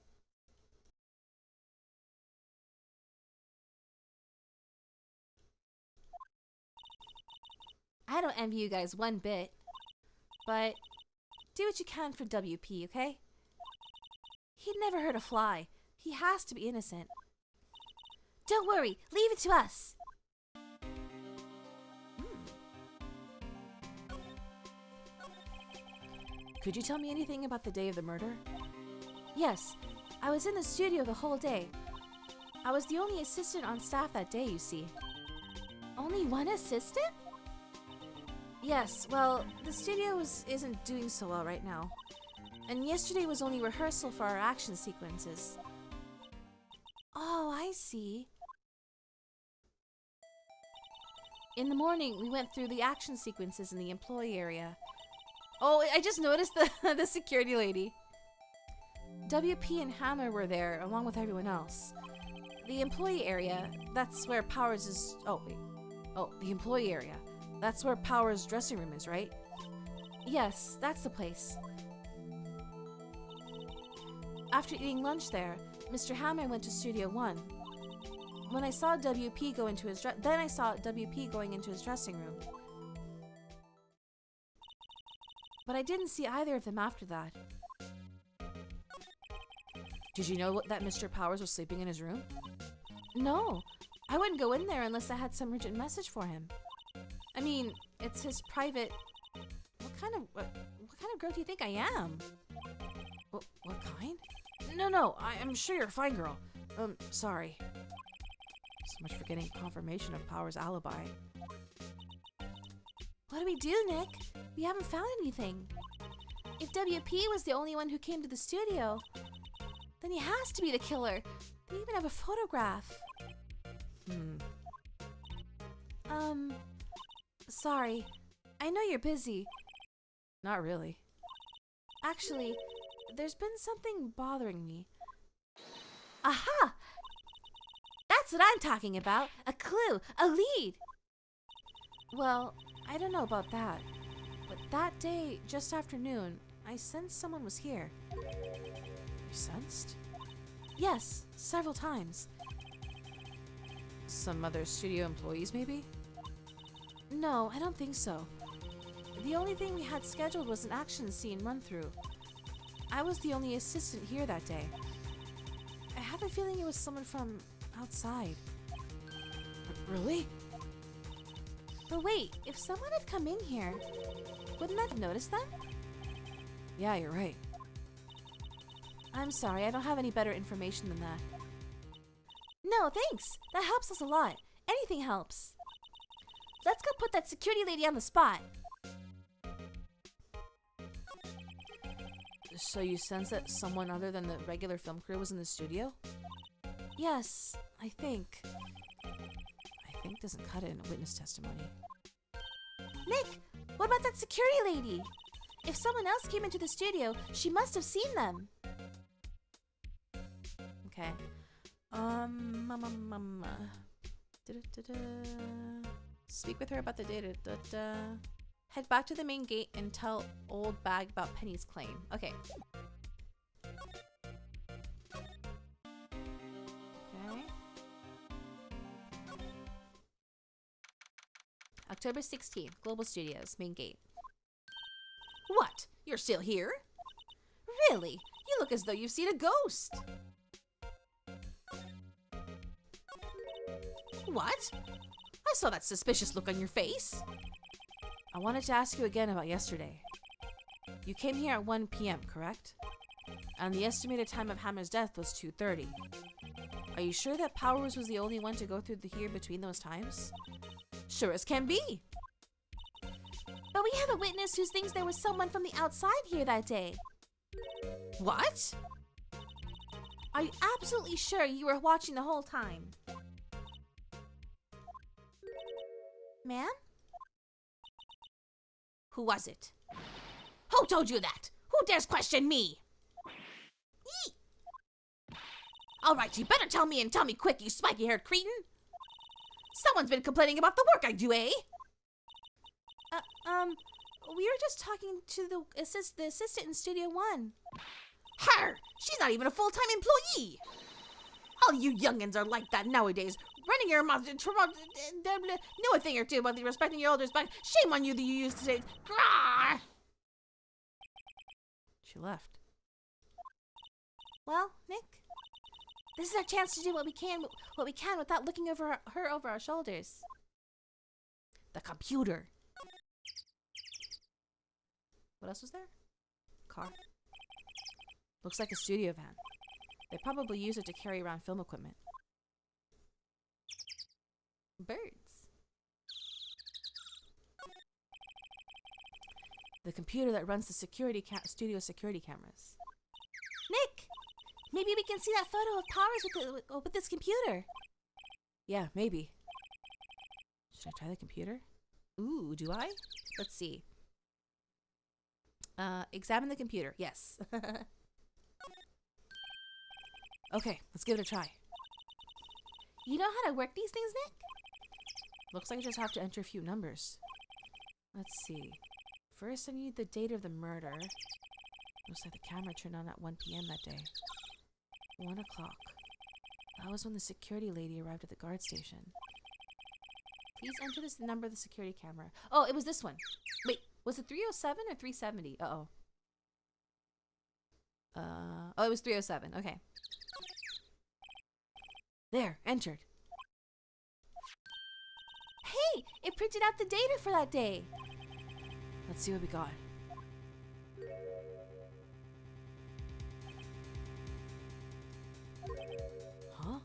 I don't envy you guys one bit. But do what you can for WP, okay? He'd never hurt a fly. He has to be innocent. Don't worry, leave it to us. Could you tell me anything about the day of the murder? Yes, I was in the studio the whole day. I was the only assistant on staff that day, you see. Only one assistant? Yes, well, the studio isn't doing so well right now. And yesterday was only rehearsal for our action sequences. Oh, I see. In the morning, we went through the action sequences in the employee area. Oh, I just noticed the security lady. WP and Hammer were there, along with everyone else. The employee area, that's where Powers is... Oh, wait. Oh, the employee area. That's where Powers' dressing room is, right? Yes, that's the place. After eating lunch there, Mr. Hammer went to Studio 1. When I saw WP go into his then I saw WP going into his dressing room. But I didn't see either of them after that. Did you know that Mr. Powers was sleeping in his room? No, I wouldn't go in there unless I had some urgent message for him. I mean, it's his private... What kind of girl do you think I am? What kind? No, I'm sure you're a fine girl. Sorry. So much for getting confirmation of Powers' alibi. What do we do, Nick? We haven't found anything. If WP was the only one who came to the studio, then he has to be the killer. They even have a photograph. Sorry. I know you're busy. Not really. Actually, there's been something bothering me. Aha! That's what I'm talking about. A clue, a lead. Well, I don't know about that. But that day, just after noon, I sensed someone was here. You sensed? Yes, several times. Some other studio employees, maybe? No, I don't think so. The only thing we had scheduled was an action scene run-through. I was the only assistant here that day. I have a feeling it was someone from outside. Really? But wait, if someone had come in here, wouldn't I have noticed them? Yeah, you're right. I'm sorry, I don't have any better information than that. No, thanks. That helps us a lot. Anything helps. Let's go put that security lady on the spot. So you sense that someone other than the regular film crew was in the studio? Yes, I think. I think doesn't cut it in a witness testimony. Nick, what about that security lady? If someone else came into the studio, she must have seen them. Okay. Speak with her about the data. Head back to the main gate and tell old bag about Penny's claim. Okay. Okay. October 16th, Global Studios, main gate. What? You're still here? Really? You look as though you've seen a ghost. What? I saw that suspicious look on your face. I wanted to ask you again about yesterday. You came here at 1 p.m., correct? And the estimated time of Hammer's death was 2:30. Are you sure that Powers was the only one to go through here between those times? Sure as can be. But we have a witness who thinks there was someone from the outside here that day. What? Are you absolutely sure you were watching the whole time? Ma'am? Who was it? Who told you that? Who dares question me? Eek! All right, you better tell me and tell me quick, you spiky-haired cretin. Someone's been complaining about the work I do, eh? We were just talking to the assistant in Studio 1. Her! She's not even a full-time employee! All you youngins are like that nowadays, running your mouth, know a thing or two about the respecting your elders, but shame on you that you used to say, Grah! She left. Well, Nick, this is our chance to do what we can without looking over our shoulders. The computer. What else was there? Car. Looks like a studio van. They probably use it to carry around film equipment. Birds. The computer that runs the studio security cameras. Nick, maybe we can see that photo of Powers with this computer. Yeah, maybe. Should I try the computer? Ooh, do I? Let's see. Examine the computer. Yes. Okay, let's give it a try. You know how to work these things, Nick? Looks like I just have to enter a few numbers. Let's see. First, I need the date of the murder. Looks like the camera turned on at 1 p.m. that day. 1 o'clock. That was when the security lady arrived at the guard station. Please enter the number of the security camera. Oh, it was this one. Wait, was it 307 or 370? Uh-oh. Oh, it was 307. Okay. There, entered. Hey, it printed out the data for that day. Let's see what we got. Huh?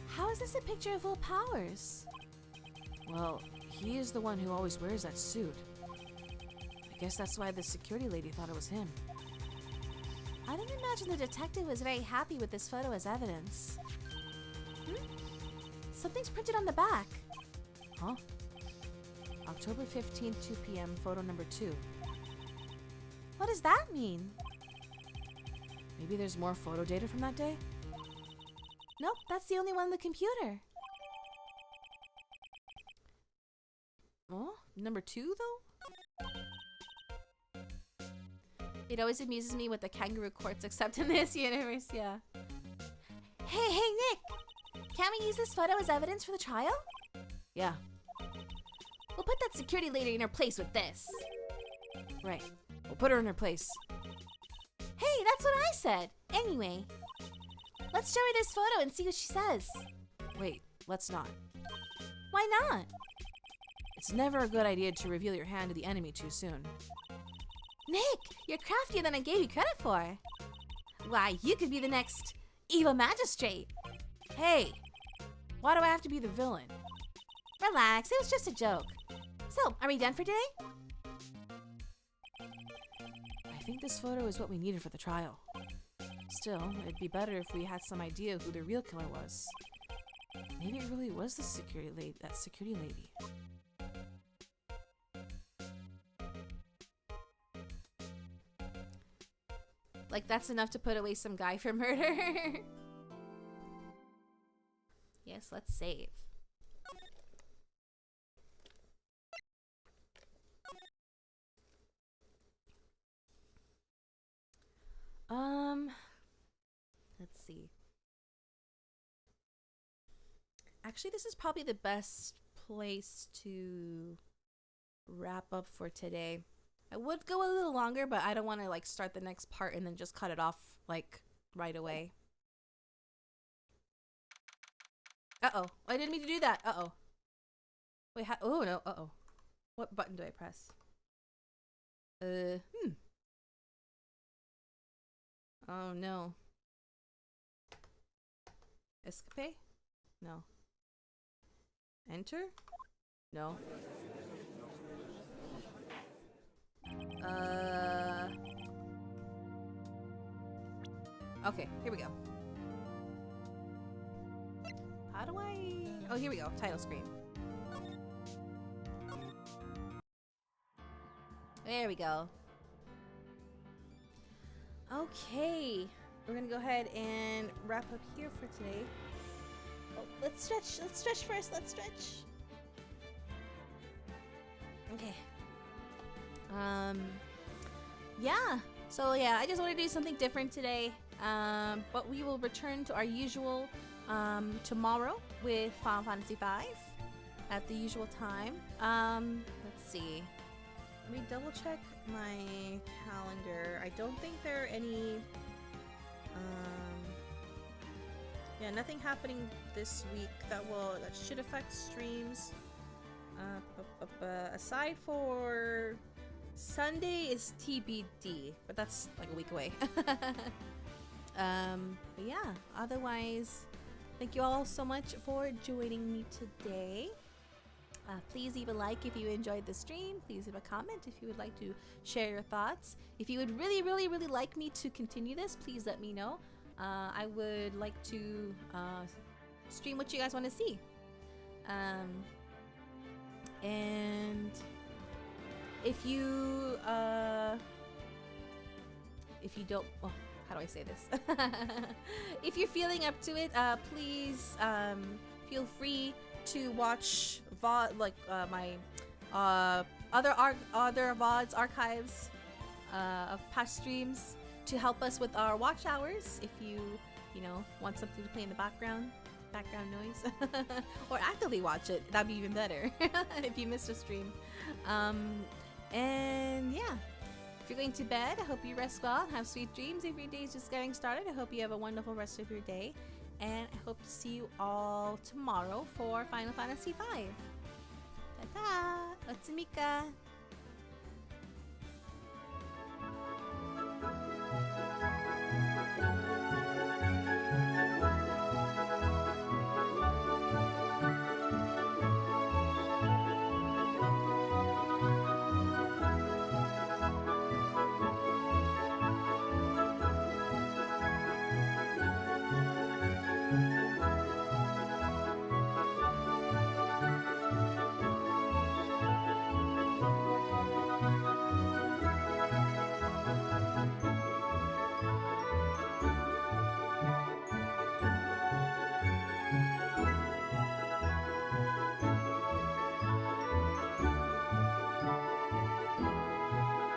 How is this a picture of Will Powers? Well, he is the one who always wears that suit. I guess that's why the security lady thought it was him. I don't imagine the detective was very happy with this photo as evidence. Something's printed on the back. Huh? October 15th, 2 p.m., photo number 2. What does that mean? Maybe there's more photo data from that day? Nope, that's the only one on the computer. Oh, number 2, though? It always amuses me what the kangaroo courts accept in this universe, yeah. Hey, Nick! Can't we use this photo as evidence for the trial? Yeah. We'll put that security lady in her place with this. Right. We'll put her in her place. Hey, that's what I said! Anyway, let's show her this photo and see what she says. Wait, let's not. Why not? It's never a good idea to reveal your hand to the enemy too soon. Nick, you're craftier than I gave you credit for. Why, you could be the next evil magistrate. Hey, why do I have to be the villain? Relax, it was just a joke. So, are we done for today? I think this photo is what we needed for the trial. Still, it'd be better if we had some idea who the real killer was. Maybe it really was that security lady. Like, that's enough to put away some guy for murder. Yes, let's save. Let's see. Actually, this is probably the best place to wrap up for today. I would go a little longer, but I don't want to like start the next part and then just cut it off like right away. Uh-oh. I didn't mean to do that. Uh-oh. Wait, oh no. Uh-oh. What button do I press? Oh no. Escape? No. Enter? No. Okay, here we go. How do I... Oh, here we go. Title screen. There we go. Okay. We're gonna go ahead and wrap up here for today. Oh, let's stretch. Let's stretch first. Let's stretch. Okay. Yeah. So yeah, I just want to do something different today. But we will return to our usual tomorrow with Final Fantasy V at the usual time. Let's see. Let me double check my calendar. I don't think there are any yeah, nothing happening this week that should affect streams. Aside for Sunday is TBD, but that's like a week away. But yeah, otherwise, thank you all so much for joining me today. Please leave a like if you enjoyed the stream. Please leave a comment if you would like to share your thoughts. If you would really like me to continue this, please let me know. I would like to stream what you guys want to see. And if you don't, well, how do I say this? If you're feeling up to it, please feel free to watch my other VODs archives of past streams to help us with our watch hours. If you want something to play in the background noise, or actively watch it, that'd be even better. If you missed a stream, and yeah. If you're going to bed, I hope you rest well, have sweet dreams. If your day is just getting started, I hope you have a wonderful rest of your day. And I hope to see you all tomorrow for Final Fantasy V. Ta-ta! Otsumika!